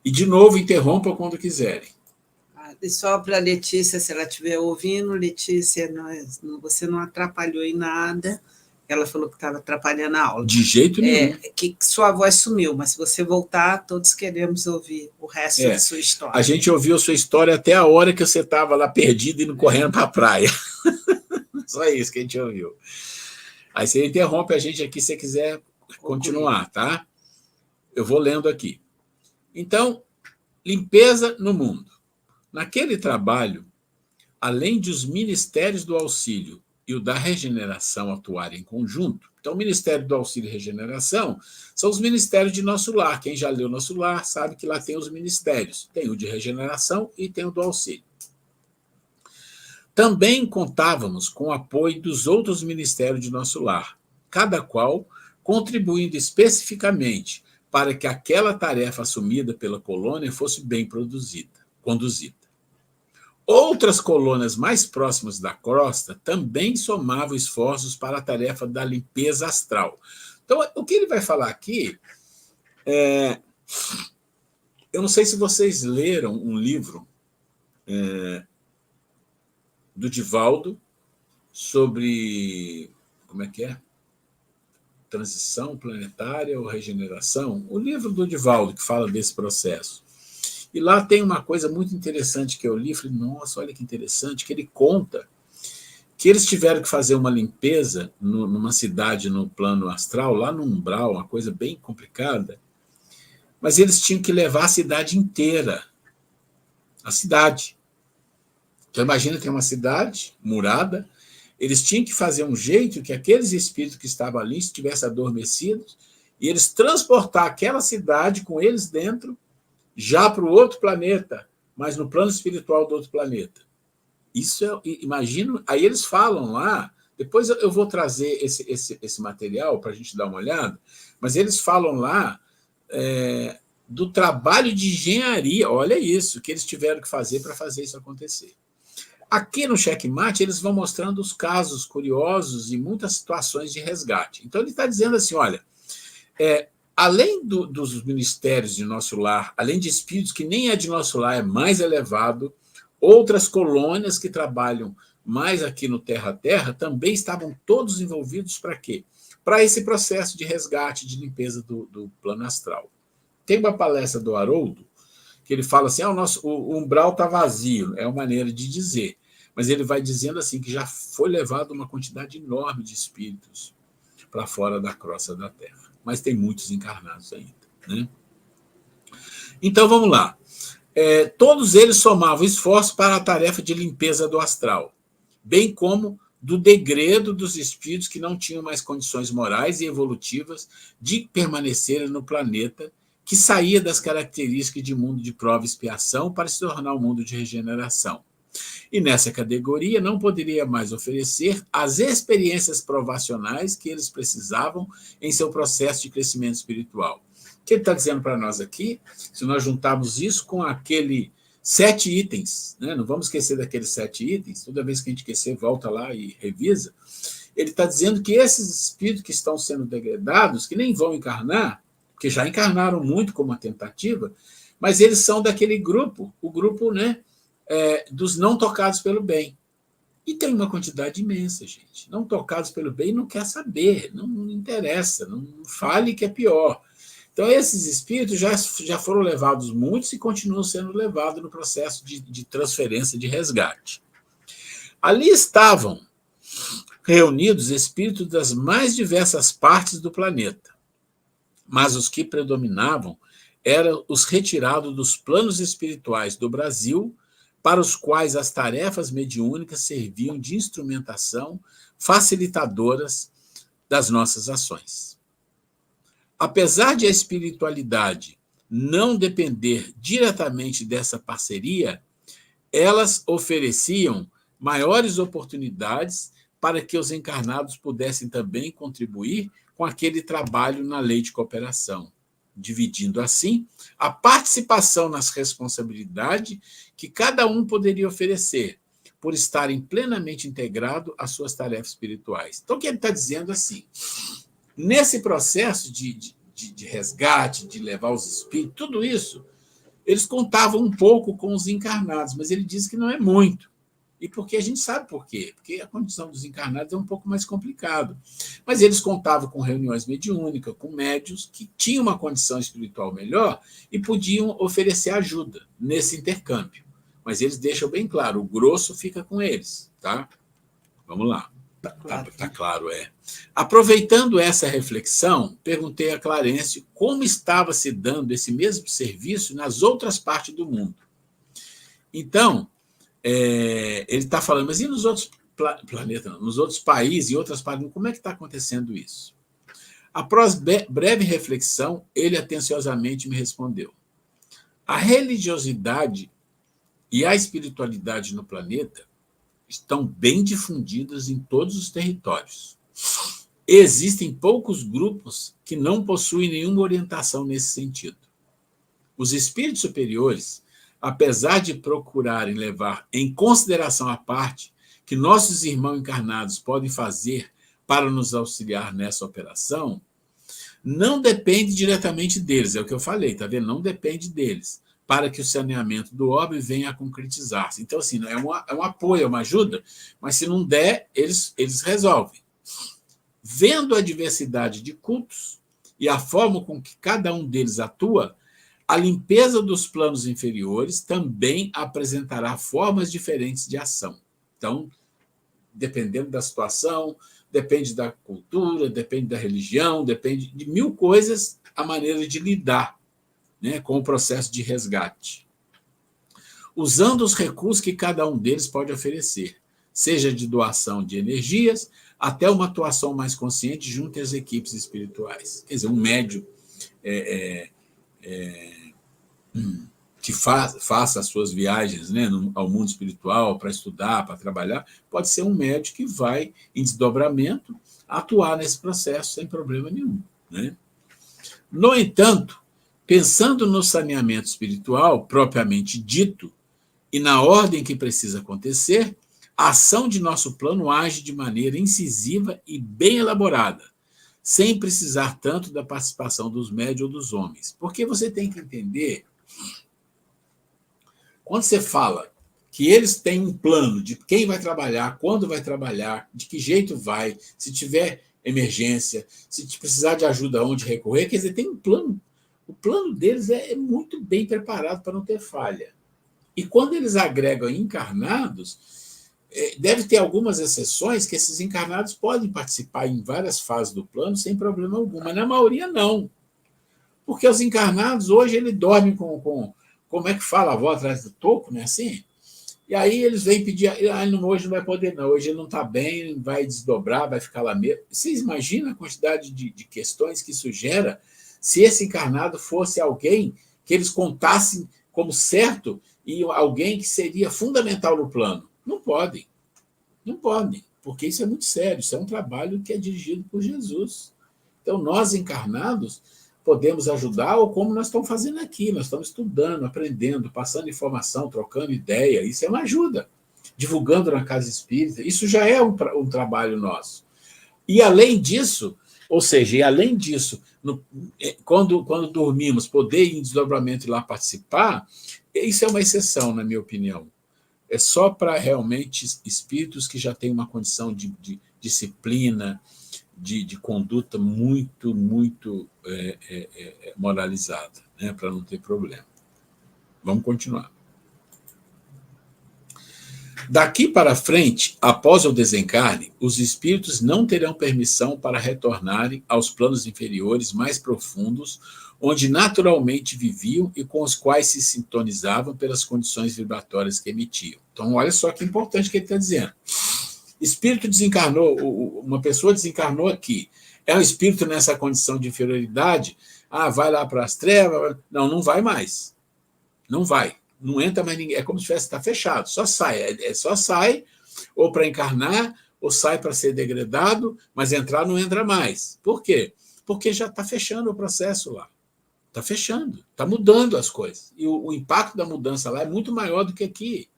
E, de novo, interrompam quando quiserem. E só para a Letícia, se ela estiver ouvindo, Letícia, você não atrapalhou em nada. Ela falou que estava atrapalhando a aula. De jeito nenhum. Que sua voz sumiu, mas se você voltar, todos queremos ouvir o resto da sua história. A gente ouviu a sua história até a hora que você estava lá perdido, indo correndo para a praia. Só isso que a gente ouviu. Aí você interrompe a gente aqui se você quiser continuar, tá? Eu vou lendo aqui. Então, limpeza no mundo. Naquele trabalho, além de os ministérios do auxílio e o da regeneração atuarem em conjunto, então o Ministério do Auxílio e Regeneração são os ministérios de Nosso Lar. Quem já leu Nosso Lar sabe que lá tem os ministérios. Tem o de regeneração e tem o do auxílio. Também contávamos com o apoio dos outros ministérios de Nosso Lar, cada qual contribuindo especificamente para que aquela tarefa assumida pela colônia fosse bem conduzida. Outras colônias mais próximas da crosta também somavam esforços para a tarefa da limpeza astral. Então, o que ele vai falar aqui eu não sei se vocês leram um livro do Divaldo sobre, como é que é? Transição planetária ou regeneração? O livro do Divaldo que fala desse processo. E lá tem uma coisa muito interessante que eu li, falei, nossa, olha que interessante, que ele conta que eles tiveram que fazer uma limpeza numa cidade no plano astral, lá no umbral, uma coisa bem complicada, mas eles tinham que levar a cidade inteira, a cidade. Então imagina, tem uma cidade murada, eles tinham que fazer um jeito que aqueles espíritos que estavam ali estivessem adormecidos, e eles transportar aquela cidade com eles dentro, já para o outro planeta, mas no plano espiritual do outro planeta. Isso imagino. Aí eles falam lá, depois eu vou trazer esse material para a gente dar uma olhada, mas eles falam lá do trabalho de engenharia, olha isso, que eles tiveram que fazer para fazer isso acontecer. Aqui no Checkmate, eles vão mostrando os casos curiosos e muitas situações de resgate. Então, ele está dizendo assim, olha, além dos ministérios de Nosso Lar, além de espíritos que nem é de Nosso Lar, é mais elevado, outras colônias que trabalham mais aqui no Terra a Terra também estavam todos envolvidos para quê? Para esse processo de resgate, de limpeza do plano astral. Tem uma palestra do Haroldo, que ele fala assim, o umbral está vazio, é uma maneira de dizer, mas ele vai dizendo assim, que já foi levado uma quantidade enorme de espíritos para fora da crosta da Terra. Mas tem muitos encarnados ainda, né? Então, vamos lá. Todos eles somavam esforço para a tarefa de limpeza do astral, bem como do degredo dos espíritos que não tinham mais condições morais e evolutivas de permanecerem no planeta, que saía das características de mundo de prova e expiação para se tornar um mundo de regeneração. E nessa categoria não poderia mais oferecer as experiências provacionais que eles precisavam em seu processo de crescimento espiritual. O que ele está dizendo para nós aqui, se nós juntarmos isso com aquele 7 itens, né? Não vamos esquecer daqueles 7 itens, toda vez que a gente esquecer, volta lá e revisa, ele está dizendo que esses espíritos que estão sendo degradados, que nem vão encarnar, porque já encarnaram muito como uma tentativa, mas eles são daquele grupo, o grupo, né, dos não tocados pelo bem. E tem uma quantidade imensa, gente. Não tocados pelo bem não quer saber, não interessa, não fale que é pior. Então, esses espíritos já foram levados muitos e continuam sendo levados no processo de transferência, de resgate. Ali estavam reunidos espíritos das mais diversas partes do planeta, mas os que predominavam eram os retirados dos planos espirituais do Brasil, para os quais as tarefas mediúnicas serviam de instrumentação facilitadoras das nossas ações. Apesar de a espiritualidade não depender diretamente dessa parceria, elas ofereciam maiores oportunidades para que os encarnados pudessem também contribuir com aquele trabalho na lei de cooperação, dividindo assim a participação nas responsabilidades que cada um poderia oferecer, por estarem plenamente integrados às suas tarefas espirituais. Então, o que ele está dizendo assim, nesse processo de resgate, de levar os espíritos, tudo isso, eles contavam um pouco com os encarnados, mas ele diz que não é muito. E porque a gente sabe por quê? Porque a condição dos encarnados é um pouco mais complicado. Mas eles contavam com reuniões mediúnicas, com médiuns que tinham uma condição espiritual melhor e podiam oferecer ajuda nesse intercâmbio. Mas eles deixam bem claro, o grosso fica com eles, tá? Vamos lá. Tá claro, é. Aproveitando essa reflexão, perguntei a Clarencio como estava se dando esse mesmo serviço nas outras partes do mundo. Então, ele está falando, mas e nos outros planetas, não, nos outros países e outras partes, como é que está acontecendo isso? Após breve reflexão, ele atenciosamente me respondeu: a religiosidade e a espiritualidade no planeta estão bem difundidas em todos os territórios. Existem poucos grupos que não possuem nenhuma orientação nesse sentido. Os espíritos superiores, apesar de procurarem levar em consideração a parte que nossos irmãos encarnados podem fazer para nos auxiliar nessa operação, não depende diretamente deles, é o que eu falei, tá vendo? Não depende deles, para que o saneamento do orbe venha a concretizar-se. Então, assim, é um apoio, é uma ajuda, mas se não der, eles resolvem. Vendo a diversidade de cultos e a forma com que cada um deles atua, a limpeza dos planos inferiores também apresentará formas diferentes de ação. Então, dependendo da situação, depende da cultura, depende da religião, depende de mil coisas a maneira de lidar, né, com o processo de resgate, usando os recursos que cada um deles pode oferecer, seja de doação de energias, até uma atuação mais consciente junto às equipes espirituais. Quer dizer, um médium que faça as suas viagens, né, ao mundo espiritual para estudar, para trabalhar, pode ser um médium que vai, em desdobramento, atuar nesse processo sem problema nenhum, né? No entanto, pensando no saneamento espiritual propriamente dito e na ordem que precisa acontecer, a ação de nosso plano age de maneira incisiva e bem elaborada, sem precisar tanto da participação dos médios ou dos homens. Porque você tem que entender, quando você fala que eles têm um plano de quem vai trabalhar, quando vai trabalhar, de que jeito vai, se tiver emergência, se precisar de ajuda, onde recorrer, quer dizer, tem um plano. O plano deles é muito bem preparado para não ter falha. E quando eles agregam encarnados, deve ter algumas exceções que esses encarnados podem participar em várias fases do plano sem problema algum, mas na maioria não. Porque os encarnados, hoje, eles dormem com como é que fala, a avó atrás do toco, né, assim? E aí eles vêm pedir, hoje não vai poder não, hoje ele não está bem, vai desdobrar, vai ficar lá mesmo. Vocês imaginam a quantidade de questões que isso gera se esse encarnado fosse alguém que eles contassem como certo e alguém que seria fundamental no plano? Não podem, porque isso é muito sério, isso é um trabalho que é dirigido por Jesus. Então, nós encarnados podemos ajudar, ou como nós estamos fazendo aqui, nós estamos estudando, aprendendo, passando informação, trocando ideia, isso é uma ajuda, divulgando na casa espírita, isso já é um trabalho nosso. E além disso, quando dormimos, poder ir em desdobramento e lá participar, isso é uma exceção, na minha opinião. É só para realmente espíritos que já têm uma condição de disciplina, de conduta muito moralizada, né, para não ter problema. Vamos continuar. Daqui para frente, após o desencarne, os espíritos não terão permissão para retornarem aos planos inferiores mais profundos, onde naturalmente viviam e com os quais se sintonizavam pelas condições vibratórias que emitiam. Então, olha só que importante que ele está dizendo. Espírito desencarnou, uma pessoa desencarnou aqui, é um espírito nessa condição de inferioridade, vai lá para as trevas, não vai mais, não vai, não entra mais ninguém, é como se tivesse, está fechado, só sai, só sai, ou para encarnar, ou sai para ser degradado, mas entrar não entra mais. Por quê? Porque já está fechando o processo lá, está fechando, está mudando as coisas, e o impacto da mudança lá é muito maior do que aqui.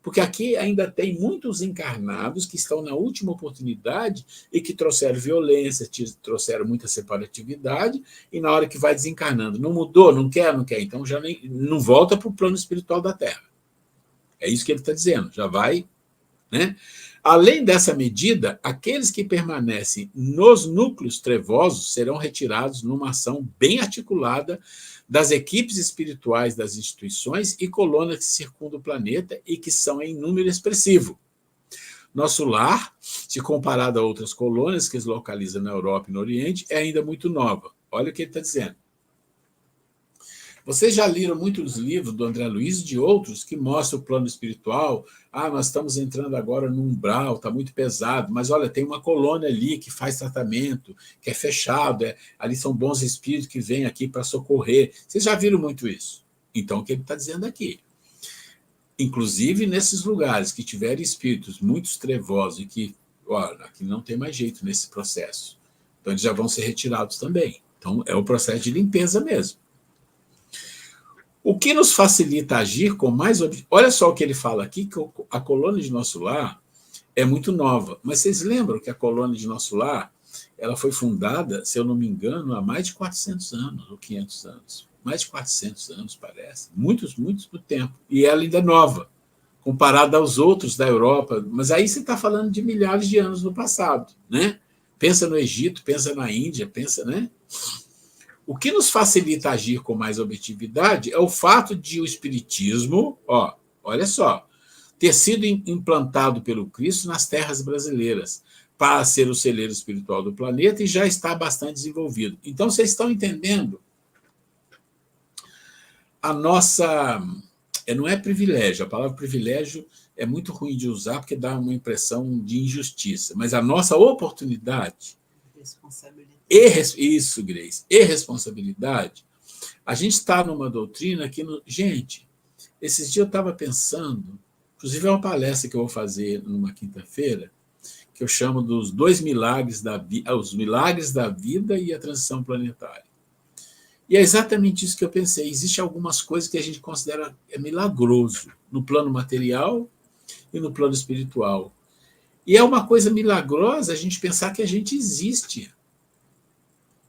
Porque aqui ainda tem muitos encarnados que estão na última oportunidade e que trouxeram violência, trouxeram muita separatividade, e na hora que vai desencarnando, não mudou, não quer, então já não volta para o plano espiritual da Terra. É isso que ele está dizendo, já vai, né? Além dessa medida, aqueles que permanecem nos núcleos trevosos serão retirados numa ação bem articulada das equipes espirituais das instituições e colônias que circundam o planeta e que são em número expressivo. Nosso lar, se comparado a outras colônias que se localizam na Europa e no Oriente, é ainda muito nova. Olha o que ele está dizendo. Vocês já leram muitos livros do André Luiz e de outros que mostram o plano espiritual. Nós estamos entrando agora no umbral, está muito pesado, mas olha, tem uma colônia ali que faz tratamento, que é fechado, ali são bons espíritos que vêm aqui para socorrer. Vocês já viram muito isso? Então, o que ele está dizendo aqui? Inclusive, nesses lugares que tiverem espíritos muito trevosos e que, olha, aqui não tem mais jeito nesse processo. Então, eles já vão ser retirados também. Então, é o processo de limpeza mesmo. O que nos facilita agir com mais... Olha só o que ele fala aqui, que a colônia de Nosso Lar é muito nova. Mas vocês lembram que a colônia de Nosso Lar ela foi fundada, se eu não me engano, há mais de 400 anos ou 500 anos. Mais de 400 anos, parece. Muitos do tempo. E ela ainda é nova, comparada aos outros da Europa. Mas aí você está falando de milhares de anos no passado, né? Pensa no Egito, pensa na Índia, pensa, né? O que nos facilita agir com mais objetividade é o fato de o Espiritismo, olha só, ter sido implantado pelo Cristo nas terras brasileiras, para ser o celeiro espiritual do planeta e já está bastante desenvolvido. Então, vocês estão entendendo? A nossa... não é privilégio, a palavra privilégio é muito ruim de usar porque dá uma impressão de injustiça, mas a nossa oportunidade... Responsabilidade. Isso, Grace. E responsabilidade. A gente está numa doutrina que... Gente, esses dias eu estava pensando, inclusive é uma palestra que eu vou fazer numa quinta-feira, que eu chamo dos 2 milagres da vida, os milagres da vida e a transição planetária. E é exatamente isso que eu pensei. Existem algumas coisas que a gente considera milagroso no plano material e no plano espiritual. E é uma coisa milagrosa a gente pensar que a gente existe.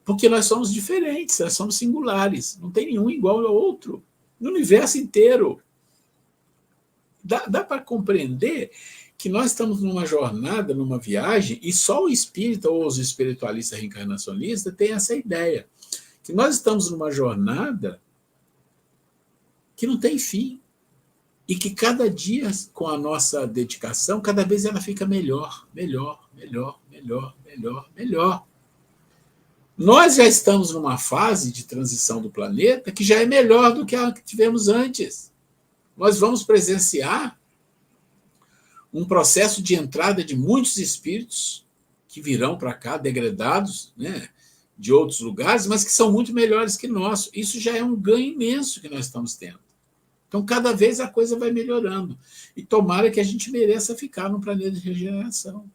Porque nós somos diferentes, nós somos singulares. Não tem nenhum igual ao outro. No universo inteiro. Dá para compreender que nós estamos numa jornada, numa viagem, e só o espírita ou os espiritualistas reencarnacionistas têm essa ideia. Que nós estamos numa jornada que não tem fim. E que cada dia, com a nossa dedicação, cada vez ela fica melhor, melhor, melhor, melhor, melhor, melhor. Nós já estamos numa fase de transição do planeta que já é melhor do que a que tivemos antes. Nós vamos presenciar um processo de entrada de muitos espíritos que virão para cá, degradados, né, de outros lugares, mas que são muito melhores que nós. Isso já é um ganho imenso que nós estamos tendo. Então, cada vez a coisa vai melhorando. E tomara que a gente mereça ficar num planeta de regeneração.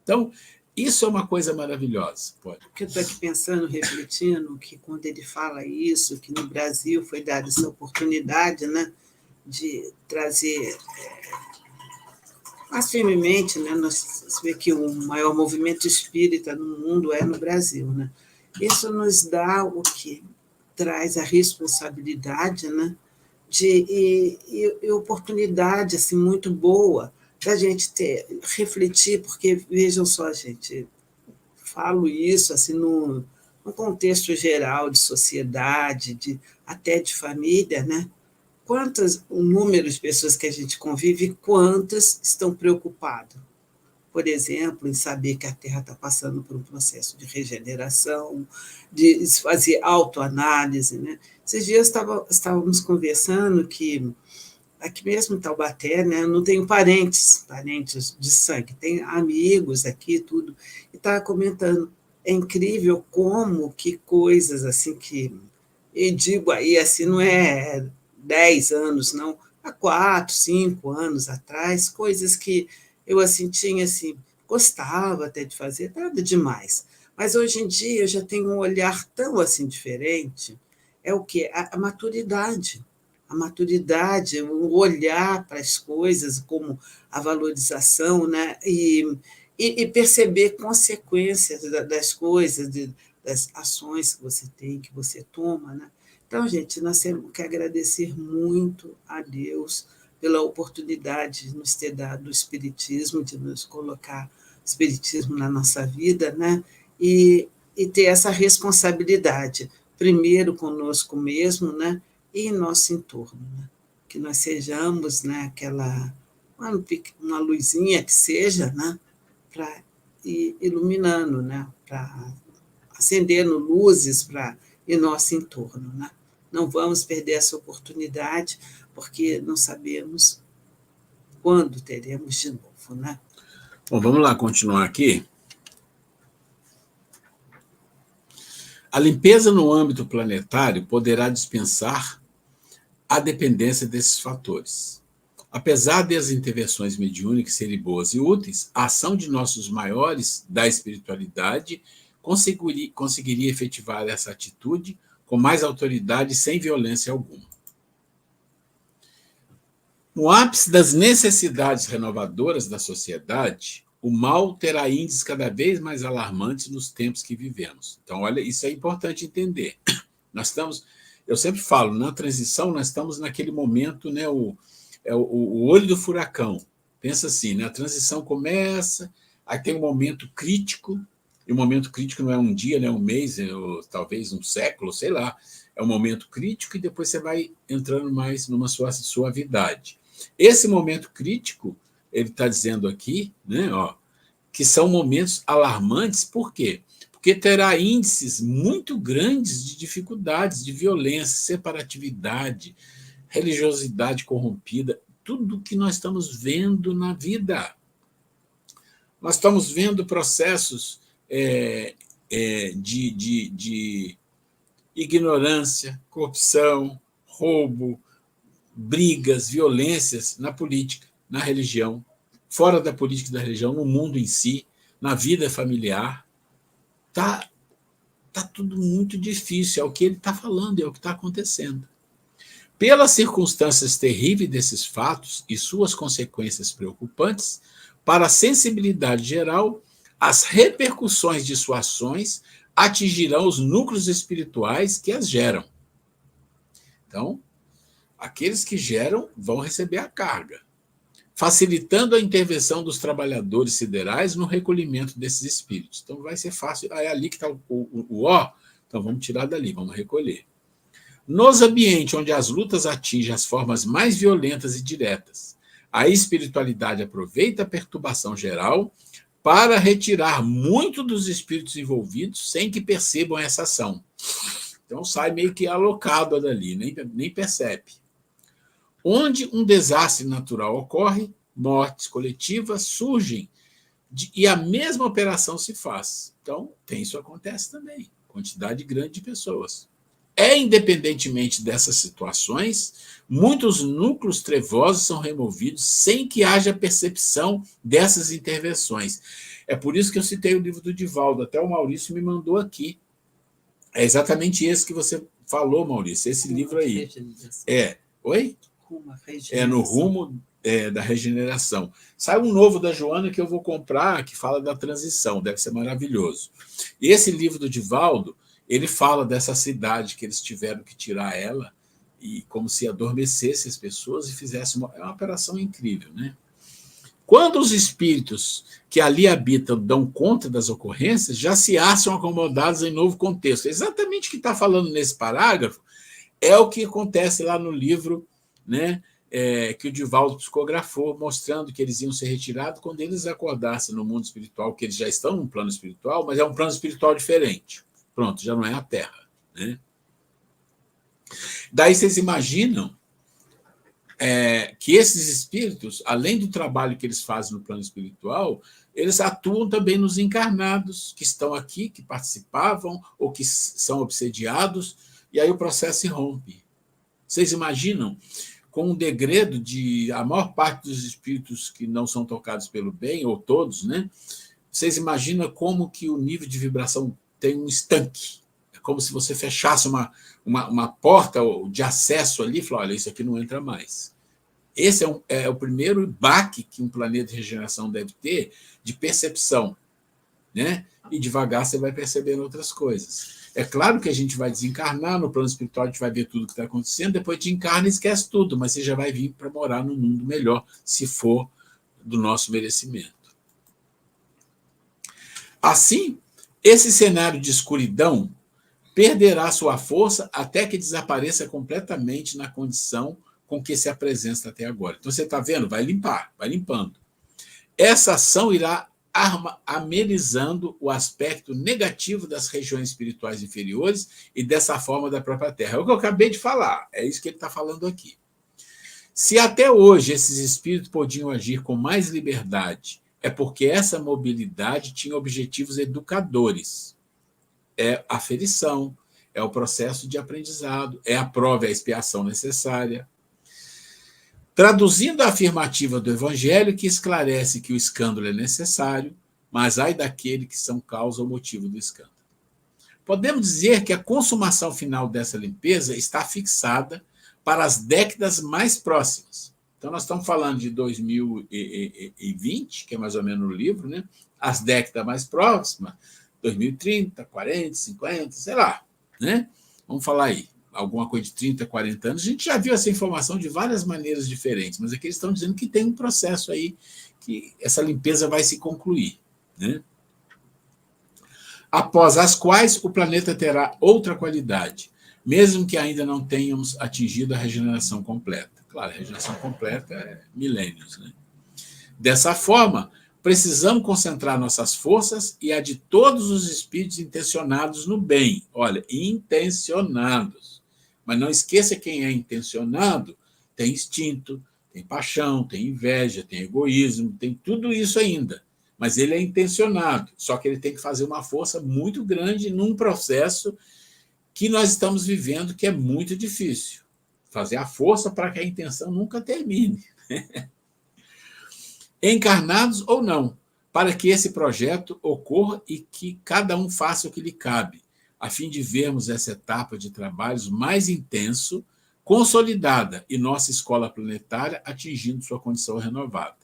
Então, isso é uma coisa maravilhosa. Pode. Porque eu estou aqui pensando, refletindo, que quando ele fala isso, que no Brasil foi dada essa oportunidade, né, de trazer mais firmemente, né, nós vê que o maior movimento espírita no mundo é no Brasil, né? Isso nos dá o que traz a responsabilidade, né, e oportunidade assim, muito boa da gente refletir, porque, vejam só, gente, falo isso assim, no contexto geral de sociedade, até de família, né? O número de pessoas que a gente convive, quantas estão preocupadas, por exemplo, em saber que a Terra está passando por um processo de regeneração, de fazer autoanálise, né? Esses dias estávamos conversando que aqui mesmo em Taubaté, né, eu não tenho parentes de sangue, tenho amigos aqui, tudo, e estava comentando, é incrível como que coisas assim que, eu digo aí, assim, não é 10 anos, não, há 4, 5 anos atrás, coisas que eu assim, tinha, assim, gostava até de fazer, nada demais, mas hoje em dia eu já tenho um olhar tão assim diferente, é o quê? A maturidade, o olhar para as coisas, como a valorização, né? E perceber consequências das coisas, das ações que você tem, que você toma, né? Então, gente, nós temos que agradecer muito a Deus pela oportunidade de nos ter dado o Espiritismo, de nos colocar o Espiritismo na nossa vida, né? E ter essa responsabilidade, primeiro conosco mesmo, né? E em nosso entorno, né? Que nós sejamos, né, uma luzinha que seja, né, para ir iluminando, né, para acendendo luzes em nosso entorno, né? Não vamos perder essa oportunidade, porque não sabemos quando teremos de novo, né? Bom, vamos lá continuar aqui. A limpeza no âmbito planetário poderá dispensar a dependência desses fatores. Apesar das intervenções mediúnicas serem boas e úteis, a ação de nossos maiores da espiritualidade conseguiria efetivar essa atitude com mais autoridade e sem violência alguma. No ápice das necessidades renovadoras da sociedade, o mal terá índices cada vez mais alarmantes nos tempos que vivemos. Então, olha, isso é importante entender. Nós estamos, eu sempre falo, na transição, nós estamos naquele momento, né, o olho do furacão. Pensa assim, né, a transição começa, aí tem um momento crítico, e o momento crítico não é um dia, né, um mês, ou talvez um século, sei lá. É um momento crítico e depois você vai entrando mais numa suavidade. Esse momento crítico, ele está dizendo aqui, né, ó, que são momentos alarmantes, por quê? Porque terá índices muito grandes de dificuldades, de violência, separatividade, religiosidade corrompida, tudo que nós estamos vendo na vida. Nós estamos vendo processos de ignorância, corrupção, roubo, brigas, violências na política, na religião, fora da política e da religião, no mundo em si, na vida familiar. Tá tudo muito difícil, é o que ele está falando, é o que está acontecendo. Pelas circunstâncias terríveis desses fatos e suas consequências preocupantes, para a sensibilidade geral, as repercussões de suas ações atingirão os núcleos espirituais que as geram. Então, aqueles que geram vão receber a carga, facilitando a intervenção dos trabalhadores siderais no recolhimento desses espíritos. Então, vai ser fácil. É ali que está o ó, então vamos tirar dali, vamos recolher. Nos ambientes onde as lutas atingem as formas mais violentas e diretas, a espiritualidade aproveita a perturbação geral para retirar muito dos espíritos envolvidos sem que percebam essa ação. Então, sai meio que alocado dali, nem percebe. Onde um desastre natural ocorre, mortes coletivas surgem e a mesma operação se faz. Então, isso acontece também, quantidade grande de pessoas. Independentemente dessas situações, muitos núcleos trevosos são removidos sem que haja percepção dessas intervenções. É por isso que eu citei o livro do Divaldo, até o Maurício me mandou aqui. É exatamente esse que você falou, Maurício, esse livro aí. Oi? No rumo da regeneração. Sai um novo da Joana que eu vou comprar, que fala da transição, deve ser maravilhoso. E esse livro do Divaldo, ele fala dessa cidade que eles tiveram que tirar ela, e como se adormecesse as pessoas e fizesse uma operação incrível, né? Quando os espíritos que ali habitam dão conta das ocorrências, já se acham acomodados em novo contexto. Exatamente o que está falando nesse parágrafo é o que acontece lá no livro, né, que o Divaldo psicografou, mostrando que eles iam ser retirados quando eles acordassem no mundo espiritual, que eles já estão num plano espiritual, mas é um plano espiritual diferente. Pronto, já não é a Terra, né? Daí vocês imaginam que esses espíritos, além do trabalho que eles fazem no plano espiritual, eles atuam também nos encarnados, que estão aqui, que participavam, ou que são obsediados, e aí o processo se rompe. Vocês imaginam, com um degredo de a maior parte dos espíritos que não são tocados pelo bem, ou todos, né? Vocês imaginam como que o nível de vibração tem um estanque. É como se você fechasse uma porta de acesso ali e falasse, olha, isso aqui não entra mais. Esse é o primeiro baque que um planeta de regeneração deve ter de percepção, né? E devagar você vai percebendo outras coisas. É claro que a gente vai desencarnar, no plano espiritual a gente vai ver tudo que está acontecendo, depois de encarna e esquece tudo, mas você já vai vir para morar num mundo melhor, se for do nosso merecimento. Assim, esse cenário de escuridão perderá sua força até que desapareça completamente na condição com que se apresenta até agora. Então, você está vendo? Vai limpar, vai limpando. Essa ação irá amenizando o aspecto negativo das regiões espirituais inferiores e, dessa forma, da própria Terra. É o que eu acabei de falar, é isso que ele está falando aqui. Se até hoje esses espíritos podiam agir com mais liberdade, é porque essa mobilidade tinha objetivos educadores. É a aferição, é o processo de aprendizado, é a prova e a expiação necessária. Traduzindo a afirmativa do Evangelho, que esclarece que o escândalo é necessário, mas ai daquele que são causa ou motivo do escândalo. Podemos dizer que a consumação final dessa limpeza está fixada para as décadas mais próximas. Então, nós estamos falando de 2020, que é mais ou menos o livro, né? As décadas mais próximas, 2030, 40, 50, sei lá, né? Vamos falar aí, alguma coisa de 30, 40 anos. A gente já viu essa informação de várias maneiras diferentes, mas aqui eles estão dizendo que tem um processo aí, que essa limpeza vai se concluir, né? Após as quais o planeta terá outra qualidade, mesmo que ainda não tenhamos atingido a regeneração completa. Claro, a regeneração completa é milênios, né? Dessa forma, precisamos concentrar nossas forças e a de todos os espíritos intencionados no bem. Olha, intencionados. Mas não esqueça, quem é intencionado tem instinto, tem paixão, tem inveja, tem egoísmo, tem tudo isso ainda. Mas ele é intencionado, só que ele tem que fazer uma força muito grande num processo que nós estamos vivendo, que é muito difícil. Fazer a força para que a intenção nunca termine. Encarnados ou não, para que esse projeto ocorra e que cada um faça o que lhe cabe, a fim de vermos essa etapa de trabalhos mais intenso, consolidada, e nossa escola planetária atingindo sua condição renovada.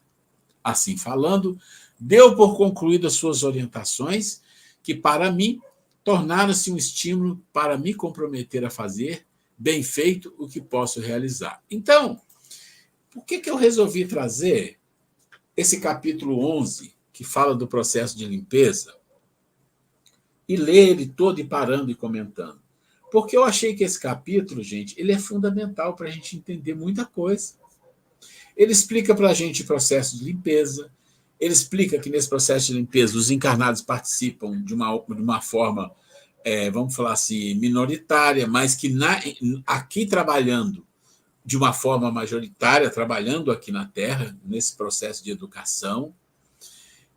Assim falando, deu por concluídas suas orientações, que para mim tornaram-se um estímulo para me comprometer a fazer bem feito o que posso realizar. Então, por que eu resolvi trazer esse capítulo 11, que fala do processo de limpeza, e ler ele todo e parando e comentando? Porque eu achei que esse capítulo, gente, ele é fundamental para a gente entender muita coisa. Ele explica para a gente o processo de limpeza, ele explica que nesse processo de limpeza os encarnados participam de uma forma, vamos falar assim, minoritária, mas que aqui trabalhando de uma forma majoritária, trabalhando aqui na Terra, nesse processo de educação,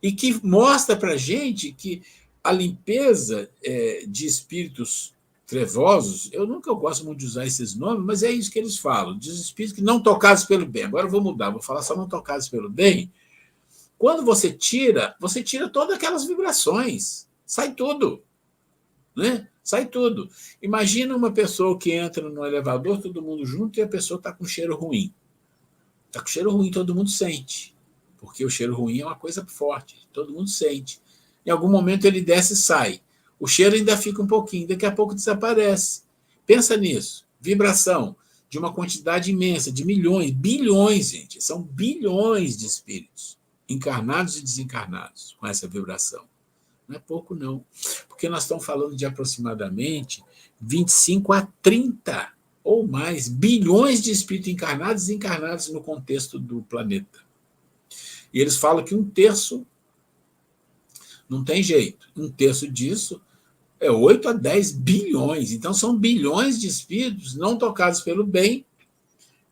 e que mostra para a gente que a limpeza de espíritos trevosos, eu nunca gosto muito de usar esses nomes, mas é isso que eles falam, de espíritos que não tocados pelo bem. Agora eu vou mudar, vou falar só não tocados pelo bem. Quando você tira todas aquelas vibrações, sai tudo, né? Sai tudo. Imagina uma pessoa que entra no elevador, todo mundo junto, e a pessoa está com cheiro ruim. Está com cheiro ruim, todo mundo sente, porque o cheiro ruim é uma coisa forte, todo mundo sente. Em algum momento ele desce e sai. O cheiro ainda fica um pouquinho, daqui a pouco desaparece. Pensa nisso. Vibração de uma quantidade imensa, de milhões, bilhões, gente. São bilhões de espíritos, encarnados e desencarnados, com essa vibração. Não é pouco, não. Porque nós estamos falando de aproximadamente 25 a 30 ou mais bilhões de espíritos encarnados e desencarnados no contexto do planeta. E eles falam que 1/3 não tem jeito. 1/3 disso é 8 a 10 bilhões. Então, são bilhões de espíritos não tocados pelo bem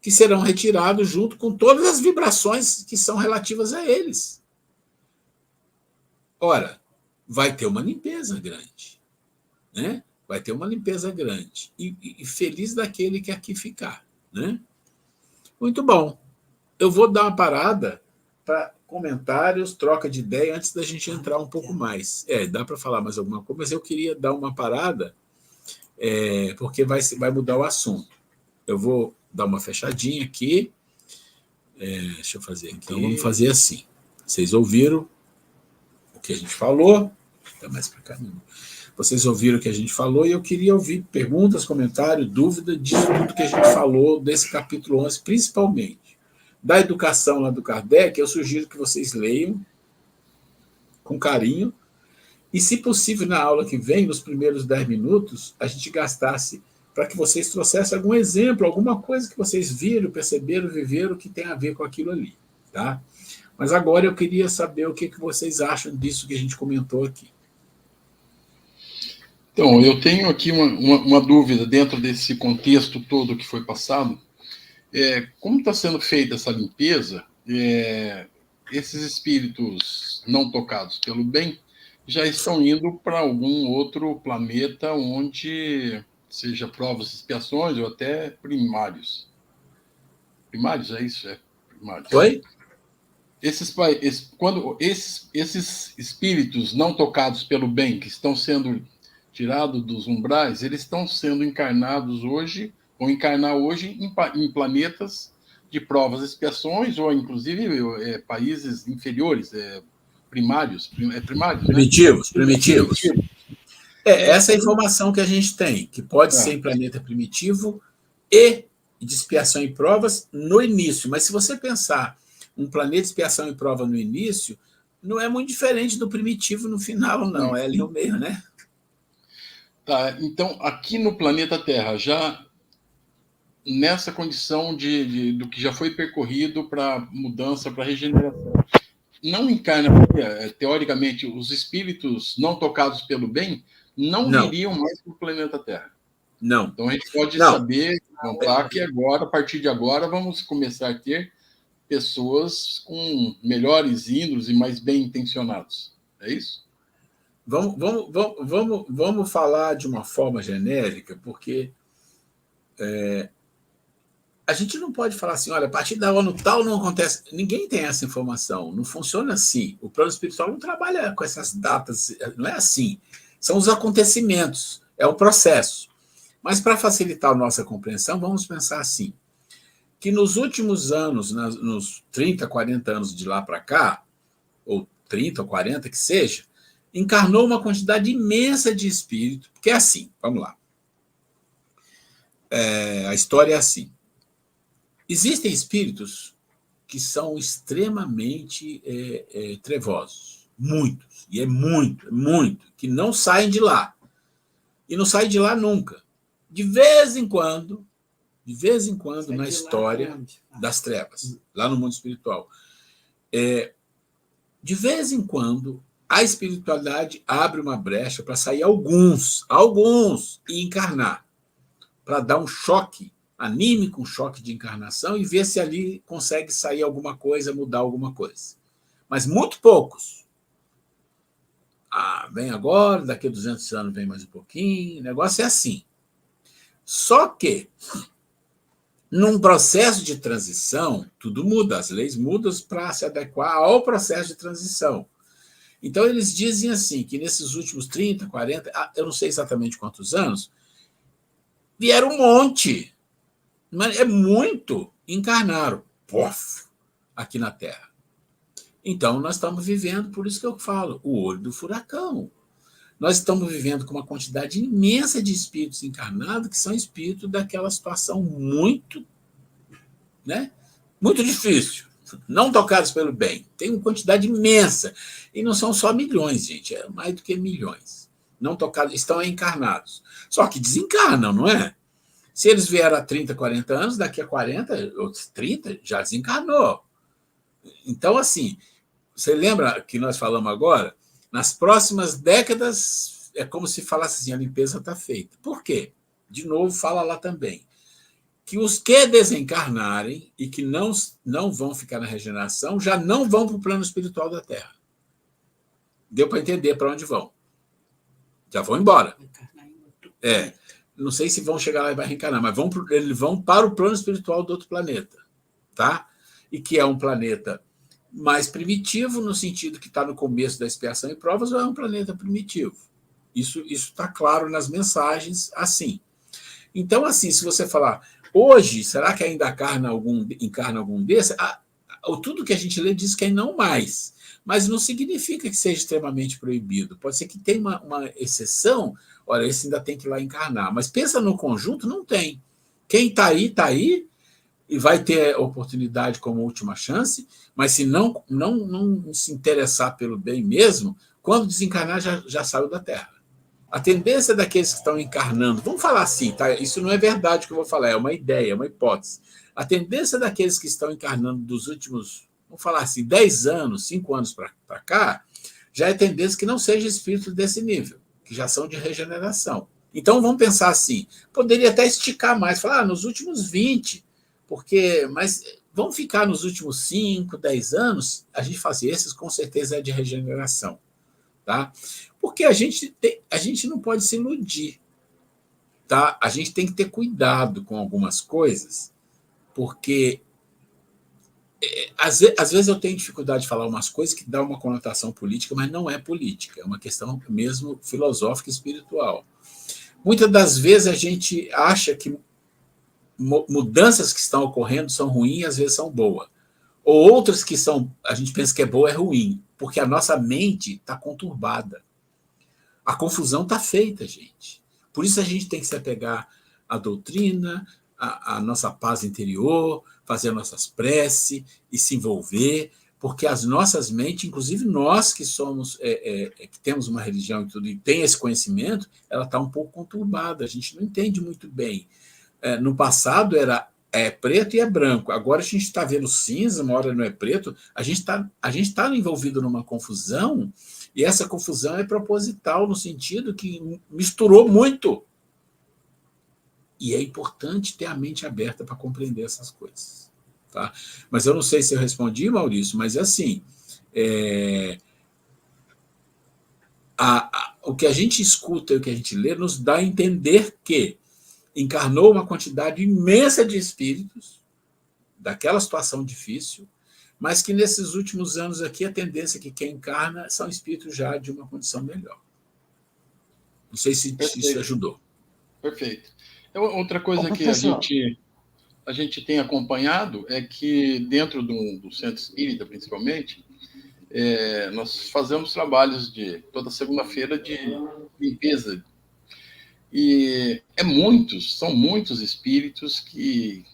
que serão retirados junto com todas as vibrações que são relativas a eles. Ora, vai ter uma limpeza grande, né? Vai ter uma limpeza grande. E feliz daquele que aqui ficar, né? Muito bom. Eu vou dar uma parada para comentários, troca de ideia, antes da gente entrar um pouco mais. Dá para falar mais alguma coisa, mas eu queria dar uma parada, porque vai mudar o assunto. Eu vou dar uma fechadinha aqui. Deixa eu fazer aqui. Então, vamos fazer assim. Vocês ouviram o que a gente falou? Tá mais para cá, não. Vocês ouviram o que a gente falou e eu queria ouvir perguntas, comentários, dúvidas disso tudo que a gente falou desse capítulo 11, principalmente. Da educação lá do Kardec, eu sugiro que vocês leiam com carinho e, se possível, na aula que vem, nos primeiros 10 minutos, a gente gastasse para que vocês trouxessem algum exemplo, alguma coisa que vocês viram, perceberam, viveram, que tem a ver com aquilo ali. Tá? Mas agora eu queria saber o que vocês acham disso que a gente comentou aqui. Então, eu tenho aqui uma dúvida dentro desse contexto todo que foi passado. Como está sendo feita essa limpeza, esses espíritos não tocados pelo bem já estão indo para algum outro planeta onde seja provas, expiações ou até primários. Primários, é isso? Primários. Oi? Quando esses espíritos não tocados pelo bem, que estão sendo tirados dos umbrais, eles estão sendo encarnados hoje, ou encarnar hoje em planetas de provas, expiações, ou inclusive países inferiores, primários, primários, primitivos, né? Primitivos. Essa é a informação que a gente tem, que pode ser em planeta primitivo e de expiação e provas no início. Mas se você pensar um planeta de expiação e prova no início, não é muito diferente do primitivo no final, não. É ali no meio, né? Tá, então, aqui no planeta Terra, já nessa condição do que já foi percorrido para mudança, para regeneração, não encarna, teoricamente, os espíritos não tocados pelo bem não viriam mais para o planeta Terra. Não. Então, a gente pode saber, contar que agora, a partir de agora, vamos começar a ter pessoas com melhores índoles e mais bem intencionados. É isso? Vamos falar de uma forma genérica, porque a gente não pode falar assim, olha, a partir da ONU tal não acontece. Ninguém tem essa informação, não funciona assim. O plano espiritual não trabalha com essas datas, não é assim. São os acontecimentos, é o processo. Mas para facilitar a nossa compreensão, vamos pensar assim, que nos últimos anos, nos 30, 40 anos de lá para cá, ou 30 ou 40 que seja, encarnou uma quantidade imensa de espíritos, porque é assim, vamos lá. A história é assim. Existem espíritos que são extremamente trevosos, muitos, e muito, que não saem de lá. E não saem de lá nunca. De vez em quando, na história das trevas, lá no mundo espiritual, de vez em quando, a espiritualidade abre uma brecha para sair alguns, e encarnar, para dar um choque anímico, um choque de encarnação, e ver se ali consegue sair alguma coisa, mudar alguma coisa. Mas muito poucos. Vem agora, daqui a 200 anos vem mais um pouquinho, o negócio é assim. Só que, num processo de transição, tudo muda, as leis mudam para se adequar ao processo de transição. Então, eles dizem assim, que nesses últimos 30, 40, eu não sei exatamente quantos anos, vieram um monte, mas é muito, encarnaram, aqui na Terra. Então, nós estamos vivendo, por isso que eu falo, o olho do furacão. Nós estamos vivendo com uma quantidade imensa de espíritos encarnados, que são espíritos daquela situação muito, muito difícil, não tocados pelo bem. Tem uma quantidade imensa. E não são só milhões, gente, é mais do que milhões. Não tocados, estão encarnados. Só que desencarnam, não é? Se eles vieram há 30, 40 anos, daqui a 40 ou 30, já desencarnou. Então, assim, você lembra que nós falamos agora? Nas próximas décadas, é como se falasse assim, a limpeza está feita. Por quê? De novo, fala lá também. Que os que desencarnarem e que não vão ficar na regeneração, já não vão para o plano espiritual da Terra. Deu para entender para onde vão. Já vão embora. Não sei se vão chegar lá e vai reencarnar, mas eles vão para o plano espiritual do outro planeta. Tá? E que é um planeta mais primitivo, no sentido que está no começo da expiação e provas, ou é um planeta primitivo? Isso está claro nas mensagens, assim. Então, assim, se você falar, hoje, será que ainda encarna algum desses? Tudo que a gente lê diz que é não mais, mas não significa que seja extremamente proibido. Pode ser que tenha uma exceção, olha, esse ainda tem que ir lá encarnar, mas pensa no conjunto, não tem. Quem está aí, e vai ter oportunidade como última chance, mas se não se interessar pelo bem mesmo, quando desencarnar, já saiu da Terra. A tendência daqueles que estão encarnando, vamos falar assim, tá? Isso não é verdade o que eu vou falar, é uma ideia, é uma hipótese. A tendência daqueles que estão encarnando dos últimos, vamos falar assim, 10 anos, 5 anos para cá, já é tendência que não seja espírito desse nível, que já são de regeneração. Então, vamos pensar assim, poderia até esticar mais, falar, nos últimos 20, mas vamos ficar nos últimos 5, 10 anos, a gente faz esses, com certeza é de regeneração. Tá? Porque a gente não pode se iludir. Tá? A gente tem que ter cuidado com algumas coisas, porque às vezes eu tenho dificuldade de falar umas coisas que dão uma conotação política, mas não é política, é uma questão mesmo filosófica e espiritual. Muitas das vezes a gente acha que mudanças que estão ocorrendo são ruins e às vezes são boas. Ou outras que a gente pensa que é boa é ruim, porque a nossa mente está conturbada. A confusão está feita, gente. Por isso a gente tem que se apegar à doutrina, à nossa paz interior, fazer nossas preces e se envolver, porque as nossas mentes, inclusive nós que somos, que temos uma religião e tudo, e tem esse conhecimento, ela está um pouco conturbada, a gente não entende muito bem. No passado era preto e é branco, agora a gente está vendo cinza, uma hora não é preto, a gente está envolvido numa confusão, e essa confusão é proposital, no sentido que misturou muito. E é importante ter a mente aberta para compreender essas coisas. Tá? Mas eu não sei se eu respondi, Maurício, mas é assim, o que a gente escuta e o que a gente lê nos dá a entender que encarnou uma quantidade imensa de espíritos daquela situação difícil, mas que nesses últimos anos aqui a tendência é que quem encarna são espíritos já de uma condição melhor. Não sei se isso ajudou. Perfeito. Outra coisa que a gente tem acompanhado é que dentro do centro espírita, principalmente, nós fazemos trabalhos de toda segunda-feira de limpeza. E são muitos espíritos que,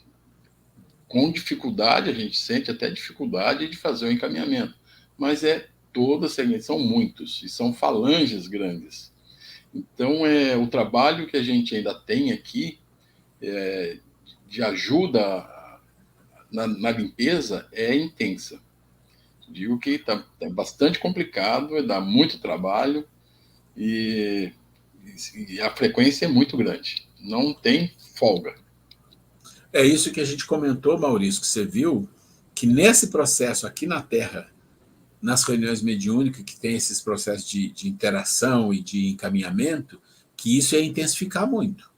com dificuldade, a gente sente até dificuldade de fazer o encaminhamento. Mas são muitos, e são falanges grandes. Então, o trabalho que a gente ainda tem aqui, de ajuda na limpeza, é intensa. Digo que está bastante complicado, dá muito trabalho, e a frequência é muito grande. Não tem folga. É isso que a gente comentou, Maurício, que você viu, que nesse processo aqui na Terra, nas reuniões mediúnicas, que tem esses processos de interação e de encaminhamento, que isso ia intensificar muito.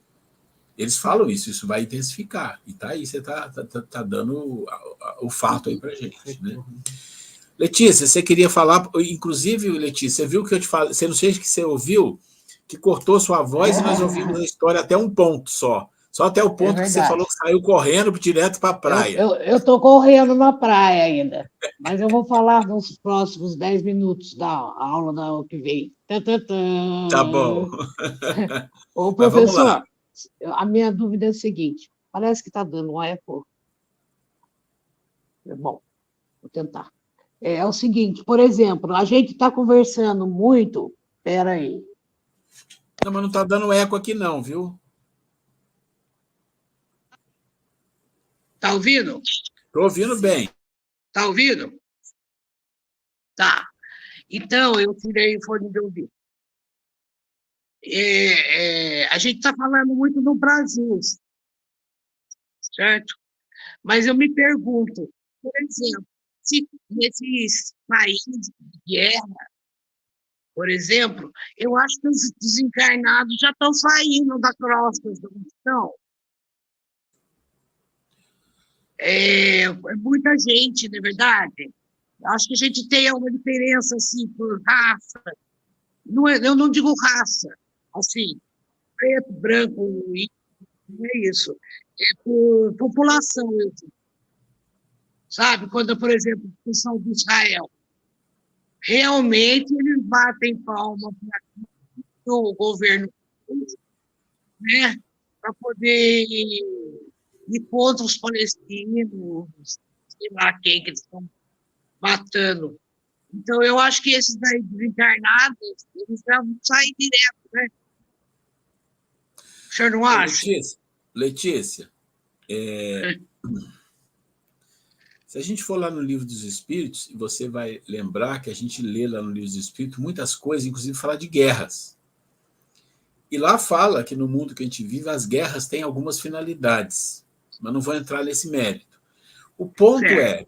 Eles falam isso vai intensificar. E tá aí, você tá dando o fato aí para a gente. Né? Letícia, você queria falar, inclusive, Letícia, você viu que eu te falei, você não sei se você ouviu, que cortou sua voz e nós ouvimos a história até um ponto só. Só até o ponto que você falou que saiu correndo direto para a praia. Eu estou correndo na praia ainda, mas eu vou falar nos próximos 10 minutos da aula da que vem. Tá bom. Ô, professor, a minha dúvida é a seguinte, parece que está dando um eco. Bom, vou tentar. É o seguinte, por exemplo, a gente está conversando muito... Espera aí. Não, mas não está dando eco aqui não, viu? Está ouvindo? Estou ouvindo bem. Está ouvindo? Tá. Então, eu tirei o fone de ouvido. A gente está falando muito no Brasil, certo? Mas eu me pergunto, por exemplo, se nesses países de guerra, por exemplo, eu acho que os desencarnados já estão saindo da crosta, não estão? É muita gente, não é verdade? Acho que a gente tem uma diferença assim, por raça. Eu não digo raça, assim, preto, branco, não é isso. É por população, eu digo. Sabe? Quando, por exemplo, a questão de Israel, realmente eles batem palma para o governo, né? Para poder ir contra os palestinos, sei lá quem que eles estão matando. Então, eu acho que esses daí desencarnados, eles vão sair direto, né? O senhor não acha? Letícia, se a gente for lá no Livro dos Espíritos, você vai lembrar que a gente lê lá no Livro dos Espíritos muitas coisas, inclusive falar de guerras. E lá fala que no mundo que a gente vive, as guerras têm algumas finalidades, mas não vou entrar nesse mérito. O ponto é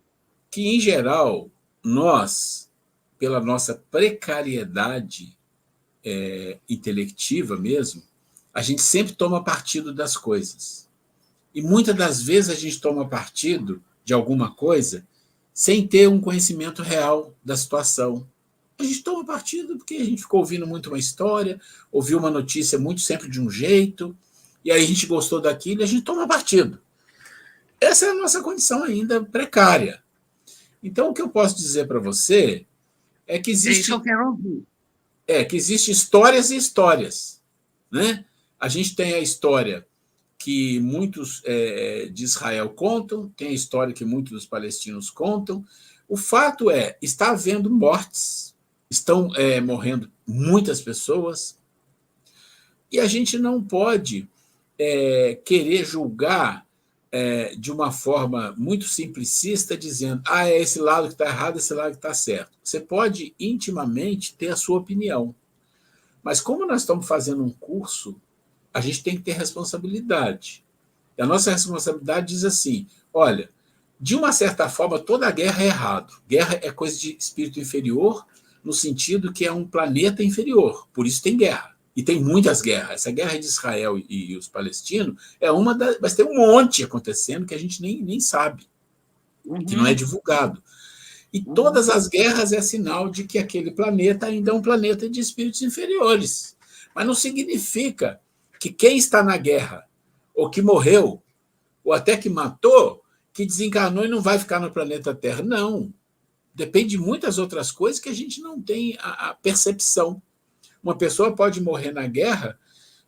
que, em geral, nós, pela nossa precariedade intelectiva mesmo, a gente sempre toma partido das coisas. E muitas das vezes a gente toma partido de alguma coisa sem ter um conhecimento real da situação. A gente toma partido porque a gente ficou ouvindo muito uma história, ouviu uma notícia muito sempre de um jeito, e aí a gente gostou daquilo e a gente toma partido. Essa é a nossa condição ainda precária. Então, o que eu posso dizer para você é que existe... Isso eu quero ouvir. Que existe histórias e histórias, né? A gente tem a história que muitos de Israel contam, tem a história que muitos dos palestinos contam. O fato está havendo mortes, estão morrendo muitas pessoas, e a gente não pode querer julgar de uma forma muito simplicista, dizendo, é esse lado que está errado, esse lado que está certo. Você pode intimamente ter a sua opinião, mas como nós estamos fazendo um curso, a gente tem que ter responsabilidade. E a nossa responsabilidade diz assim, olha, de uma certa forma, toda guerra é errado. Guerra é coisa de espírito inferior, no sentido que é um planeta inferior, por isso tem guerra. E tem muitas guerras. Essa guerra de Israel e os palestinos é uma das... Mas tem um monte acontecendo que a gente nem sabe, que não é divulgado. E todas as guerras é sinal de que aquele planeta ainda é um planeta de espíritos inferiores. Mas não significa que quem está na guerra, ou que morreu, ou até que matou, que desencarnou e não vai ficar no planeta Terra. Não. Depende de muitas outras coisas que a gente não tem a percepção. Uma pessoa pode morrer na guerra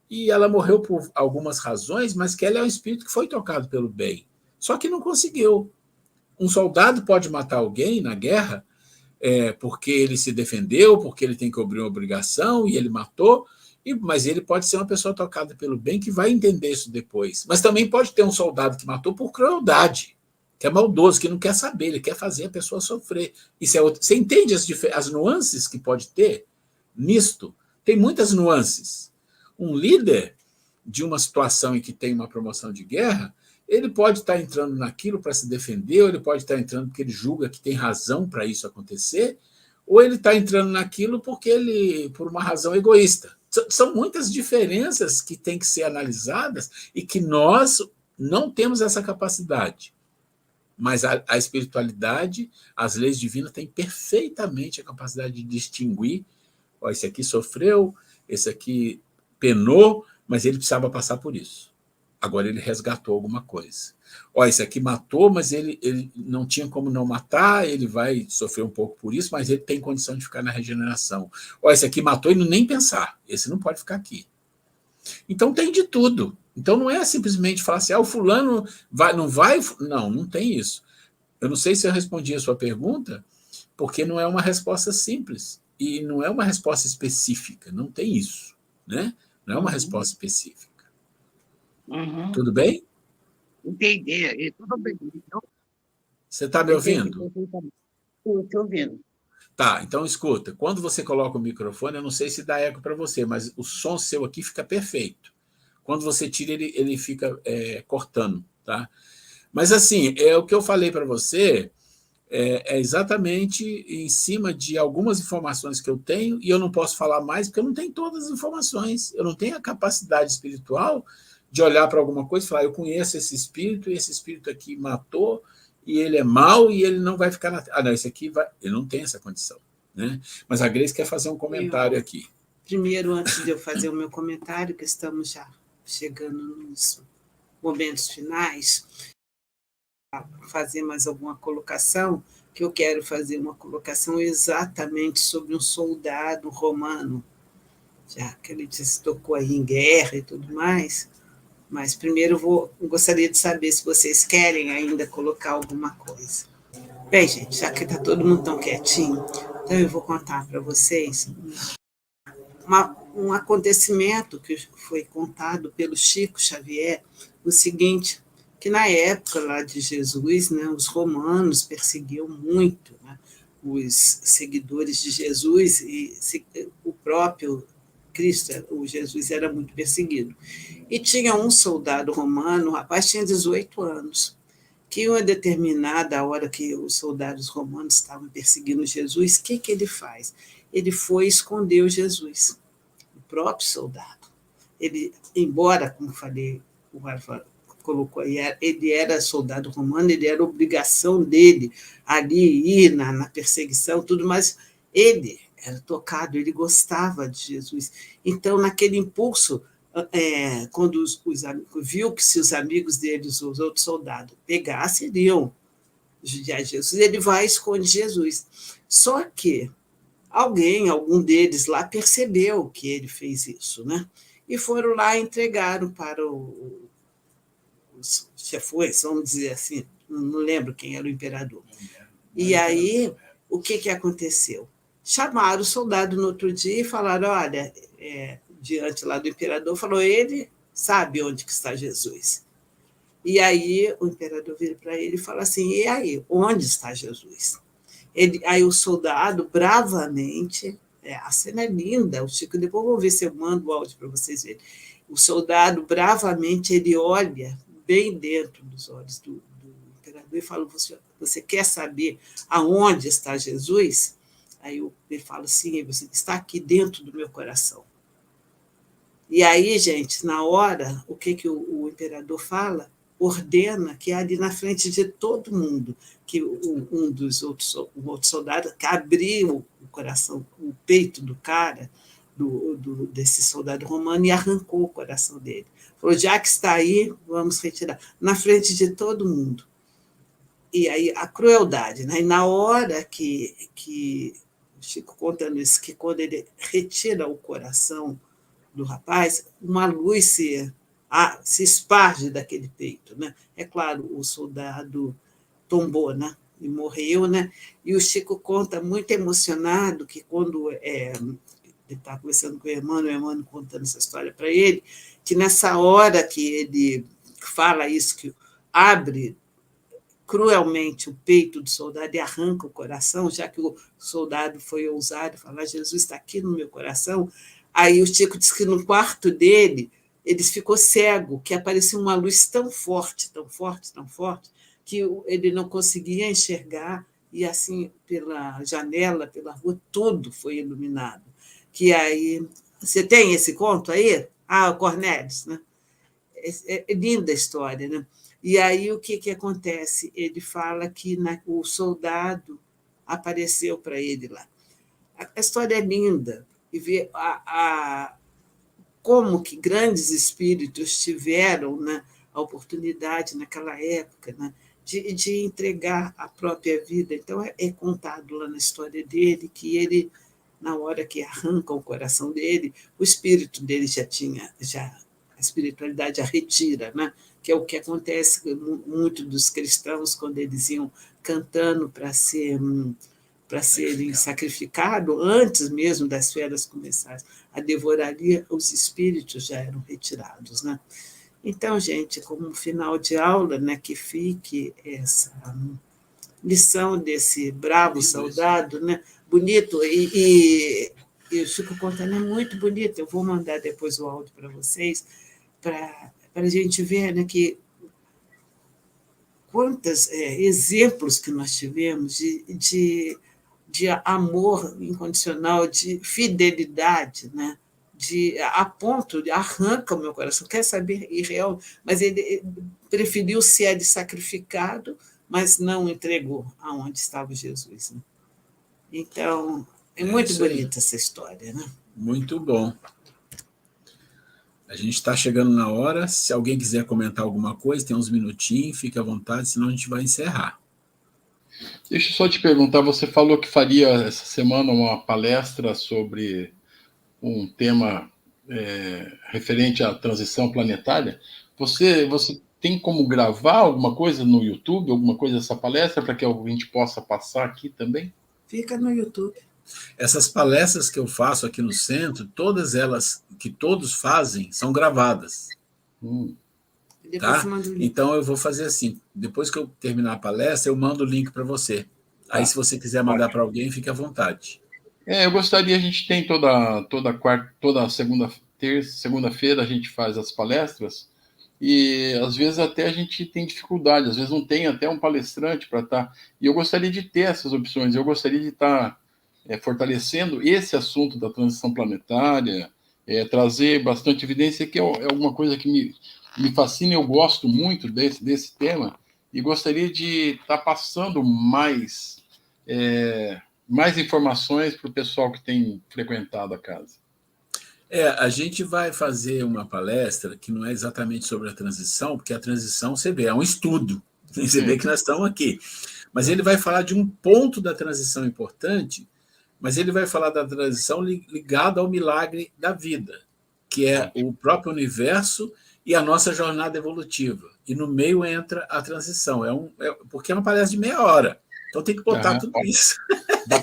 e ela morreu por algumas razões, mas que ela é um espírito que foi tocado pelo bem. Só que não conseguiu. Um soldado pode matar alguém na guerra porque ele se defendeu, porque ele tem que cumprir uma obrigação e ele matou, mas ele pode ser uma pessoa tocada pelo bem que vai entender isso depois. Mas também pode ter um soldado que matou por crueldade, que é maldoso, que não quer saber, ele quer fazer a pessoa sofrer. Isso é outro. Você entende as nuances que pode ter nisto? Tem muitas nuances. Um líder de uma situação em que tem uma promoção de guerra, ele pode estar entrando naquilo para se defender, ou ele pode estar entrando porque ele julga que tem razão para isso acontecer, ou ele está entrando naquilo por uma razão egoísta. São muitas diferenças que têm que ser analisadas e que nós não temos essa capacidade. Mas a espiritualidade, as leis divinas têm perfeitamente a capacidade de distinguir, esse aqui sofreu, esse aqui penou, mas ele precisava passar por isso. Agora ele resgatou alguma coisa. Esse aqui matou, mas ele não tinha como não matar, ele vai sofrer um pouco por isso, mas ele tem condição de ficar na regeneração. Esse aqui matou e nem pensar, esse não pode ficar aqui. Então tem de tudo. Então não é simplesmente falar assim, o fulano não vai... Não tem isso. Eu não sei se eu respondi a sua pergunta, porque não é uma resposta simples, e não é uma resposta específica, não tem isso, né? Não é uma resposta específica. Tudo bem? Entendi, tudo bem. Você está me ouvindo? Estou te ouvindo. Tá, então escuta, quando você coloca o microfone, eu não sei se dá eco para você, mas o som seu aqui fica perfeito. Quando você tira, ele fica cortando, tá? Mas assim, o que eu falei para você é exatamente em cima de algumas informações que eu tenho, e eu não posso falar mais porque eu não tenho todas as informações. Eu não tenho a capacidade espiritual de olhar para alguma coisa e falar, eu conheço esse espírito, e esse espírito aqui matou, e ele é mau, e ele não vai ficar na... não, esse aqui vai... Ele não tem essa condição, né? Mas a Grace quer fazer um comentário aqui. Primeiro, antes de eu fazer o meu comentário, que estamos já chegando nos momentos finais, fazer mais alguma colocação, que eu quero fazer uma colocação exatamente sobre um soldado romano, já que ele se tocou aí em guerra e tudo mais, mas primeiro gostaria de saber se vocês querem ainda colocar alguma coisa. Bem, gente, já que está todo mundo tão quietinho, então eu vou contar para vocês um acontecimento que foi contado pelo Chico Xavier, o seguinte, que na época lá de Jesus, né, os romanos perseguiam muito, né, os seguidores de Jesus, e o próprio Cristo, o Jesus, era muito perseguido. E tinha um soldado romano, o rapaz tinha 18 anos, que uma determinada hora que os soldados romanos estavam perseguindo Jesus, o que ele faz? Ele foi esconder o Jesus, o próprio soldado. Ele, embora, como falei, o Rafa colocou aí, ele era soldado romano, ele era obrigação dele ali ir na perseguição, tudo, mas ele era tocado, ele gostava de Jesus. Então, naquele impulso, quando viu que se os amigos dele, os outros soldados, pegassem, iriam judiar Jesus, ele vai e esconde Jesus. Só que algum deles lá percebeu que ele fez isso, né? E foram lá e entregaram para os chefões, vamos dizer assim, não lembro quem era o imperador. E aí, o que aconteceu? Chamaram o soldado no outro dia e falaram, olha, diante lá do imperador, falou, ele sabe onde que está Jesus. E aí o imperador vira para ele e fala assim, e aí, onde está Jesus? Aí o soldado, bravamente, a cena é linda, o Chico, depois vou ver se eu mando o áudio para vocês verem. O soldado, bravamente, ele olha bem dentro dos olhos do imperador e fala, você quer saber aonde está Jesus? Aí ele fala assim, você está aqui dentro do meu coração. E aí, gente, na hora, o que o imperador fala? Ordena que ali na frente de todo mundo, que um outro soldado, que abriu o coração, o peito do cara, desse soldado romano, e arrancou o coração dele. Falou, já que está aí, vamos retirar. Na frente de todo mundo. E aí a crueldade, né? E na hora que o Chico contando isso, que quando ele retira o coração do rapaz, uma luz se esparge daquele peito, né? É claro, o soldado tombou, né? E morreu, né? E o Chico conta muito emocionado que quando ele está conversando com o Emmanuel contando essa história para ele, que nessa hora que ele fala isso, que abre cruelmente o peito do soldado e arranca o coração, já que o soldado foi ousado e falou, Jesus está aqui no meu coração. Aí o Chico disse que no quarto dele, ele ficou cego, que apareceu uma luz tão forte, tão forte, tão forte, que ele não conseguia enxergar, e assim, pela janela, pela rua, tudo foi iluminado. Que aí... Você tem esse conto aí? O Cornelius, né? É linda a história, né? E aí o que acontece? Ele fala que o soldado apareceu para ele lá. A história é linda, e ver como que grandes espíritos tiveram, né, a oportunidade naquela época, né, de entregar a própria vida. Então, é contado lá na história dele que ele, na hora que arranca o coração dele, o espírito dele a espiritualidade a retira, né? Que é o que acontece com muito dos cristãos quando eles iam cantando para serem sacrificados, antes mesmo das feras começarem a devoraria, os espíritos já eram retirados, né? Então, gente, como final de aula, né, que fique essa lição desse bravo soldado, né? Bonito, e o Chico contando é muito bonito, eu vou mandar depois o áudio para vocês, para a gente ver, né, que quantos exemplos que nós tivemos de amor incondicional, de fidelidade, né? A ponto de arranca o meu coração, quer saber, irreal, mas ele preferiu ser sacrificado, mas não entregou aonde estava Jesus. Né? Então, é muito bonita essa história. Né? Muito bom. A gente está chegando na hora. Se alguém quiser comentar alguma coisa, tem uns minutinhos, fique à vontade, senão a gente vai encerrar. Deixa eu só te perguntar, você falou que faria essa semana uma palestra sobre um tema referente à transição planetária. Você tem como gravar alguma coisa no YouTube, alguma coisa dessa palestra, para que a gente possa passar aqui também? Fica no YouTube. Essas palestras que eu faço aqui no centro, todas elas, que todos fazem, são gravadas. Tá? Então, eu vou fazer assim, depois que eu terminar a palestra, eu mando o link para você. Aí, se você quiser mandar para alguém, fique à vontade. Eu gostaria, a gente tem toda segunda-feira a gente faz as palestras, e às vezes até a gente tem dificuldade, às vezes não tem até um palestrante para estar, e eu gostaria de ter essas opções, eu gostaria de estar fortalecendo esse assunto da transição planetária, trazer bastante evidência, que é alguma coisa que me fascina, eu gosto muito desse tema, e gostaria de estar passando mais informações para o pessoal que tem frequentado a casa. A gente vai fazer uma palestra que não é exatamente sobre a transição, porque a transição, você vê, é um estudo, você vê que nós estamos aqui. Mas ele vai falar de um ponto da transição importante, mas ele vai falar da transição ligada ao milagre da vida, que é o próprio universo e a nossa jornada evolutiva. E no meio entra a transição, porque é uma palestra de meia hora. Então tem que botar tudo isso.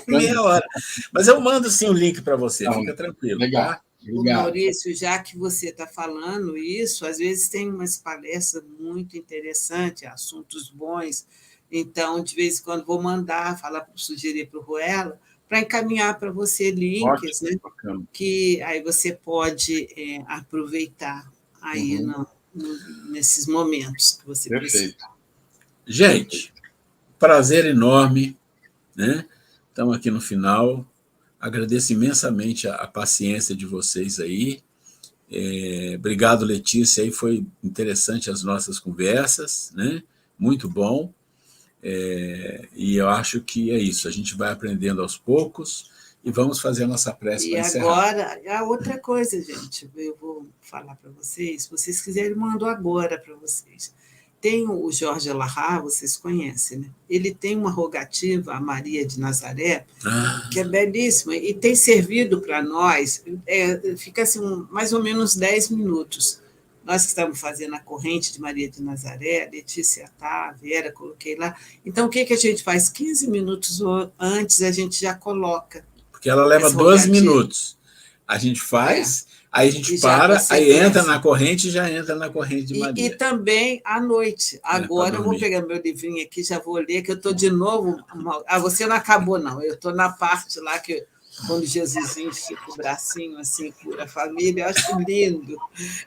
Meia hora. Mas eu mando sim o link para você, fica tranquilo. Legal. Tá? Maurício, já que você está falando isso, às vezes tem umas palestras muito interessantes, assuntos bons. Então, de vez em quando, vou mandar, sugerir para o Ruela, para encaminhar para você links, né? Que aí você pode aproveitar aí nesses momentos que você precisa. Gente, prazer enorme, né? Estamos aqui no final. Agradeço imensamente a paciência de vocês aí. Obrigado, Letícia. Aí foi interessante as nossas conversas, né? Muito bom. E eu acho que é isso. A gente vai aprendendo aos poucos e vamos fazer a nossa prece para encerrar. E agora, a outra coisa, gente, eu vou falar para vocês. Se vocês quiserem, eu mando agora para vocês. Tem o Jorge Lahar, vocês conhecem, né? Ele tem uma rogativa a Maria de Nazaré, que é belíssima, e tem servido para nós, fica assim, mais ou menos 10 minutos. Nós que estamos fazendo a corrente de Maria de Nazaré, a Letícia tá, a Vera, coloquei lá. Então, o que a gente faz? 15 minutos antes a gente já coloca. Porque ela leva 12 minutos. A gente faz... Aí a gente para, aí entra na corrente e já entra na corrente de Maria. E também à noite. Agora eu vou pegar meu livrinho aqui, já vou ler, que eu estou de novo... você não acabou, não. Eu estou na parte lá que quando Jesusinho fica o bracinho assim, cura a família. Eu acho lindo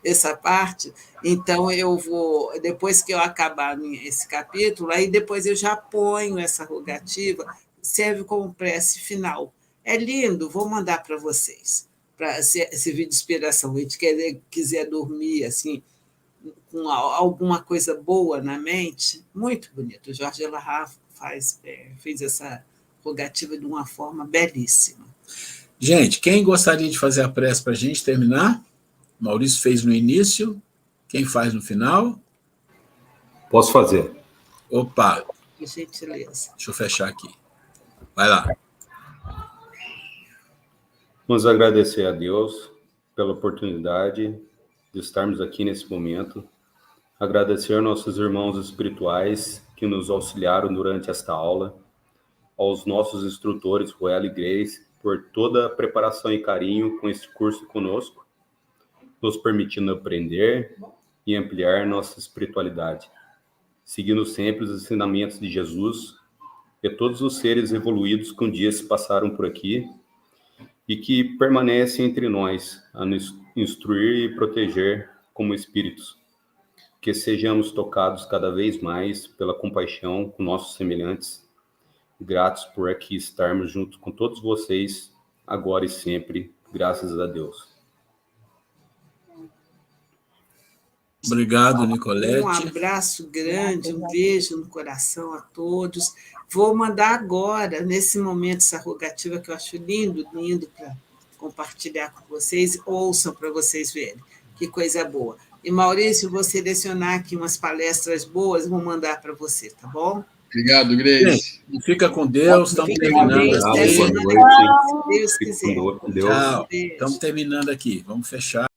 essa parte. Então, eu vou... Depois que eu acabar esse capítulo, aí depois eu já ponho essa rogativa, serve como prece final. É lindo, vou mandar para vocês. Para servir de inspiração, a gente quiser dormir assim, com alguma coisa boa na mente, muito bonito. O Jorge Lahar fez essa rogativa de uma forma belíssima. Gente, quem gostaria de fazer a prece para a gente terminar? Maurício fez no início, quem faz no final? Posso fazer. Opa! Que gentileza. Deixa eu fechar aqui. Vai lá. Vamos agradecer a Deus pela oportunidade de estarmos aqui nesse momento. Agradecer aos nossos irmãos espirituais que nos auxiliaram durante esta aula. Aos nossos instrutores, Ruela e Grace, por toda a preparação e carinho com este curso conosco, nos permitindo aprender e ampliar nossa espiritualidade. Seguindo sempre os ensinamentos de Jesus e todos os seres evoluídos que um dia se passaram por aqui, e que permanecem entre nós a nos instruir e proteger como espíritos. Que sejamos tocados cada vez mais pela compaixão com nossos semelhantes, gratos por aqui estarmos junto com todos vocês, agora e sempre, graças a Deus. Obrigado, Nicolete. Um abraço grande, um beijo no coração a todos. Vou mandar agora, nesse momento, essa rogativa que eu acho lindo para compartilhar com vocês. Ouçam para vocês verem. Que coisa boa. E, Maurício, vou selecionar aqui umas palestras boas, vou mandar para você, tá bom? Obrigado, Grace. Fica com Deus, estamos terminando aqui. Deus quiser. Tchau, estamos terminando aqui. Vamos fechar.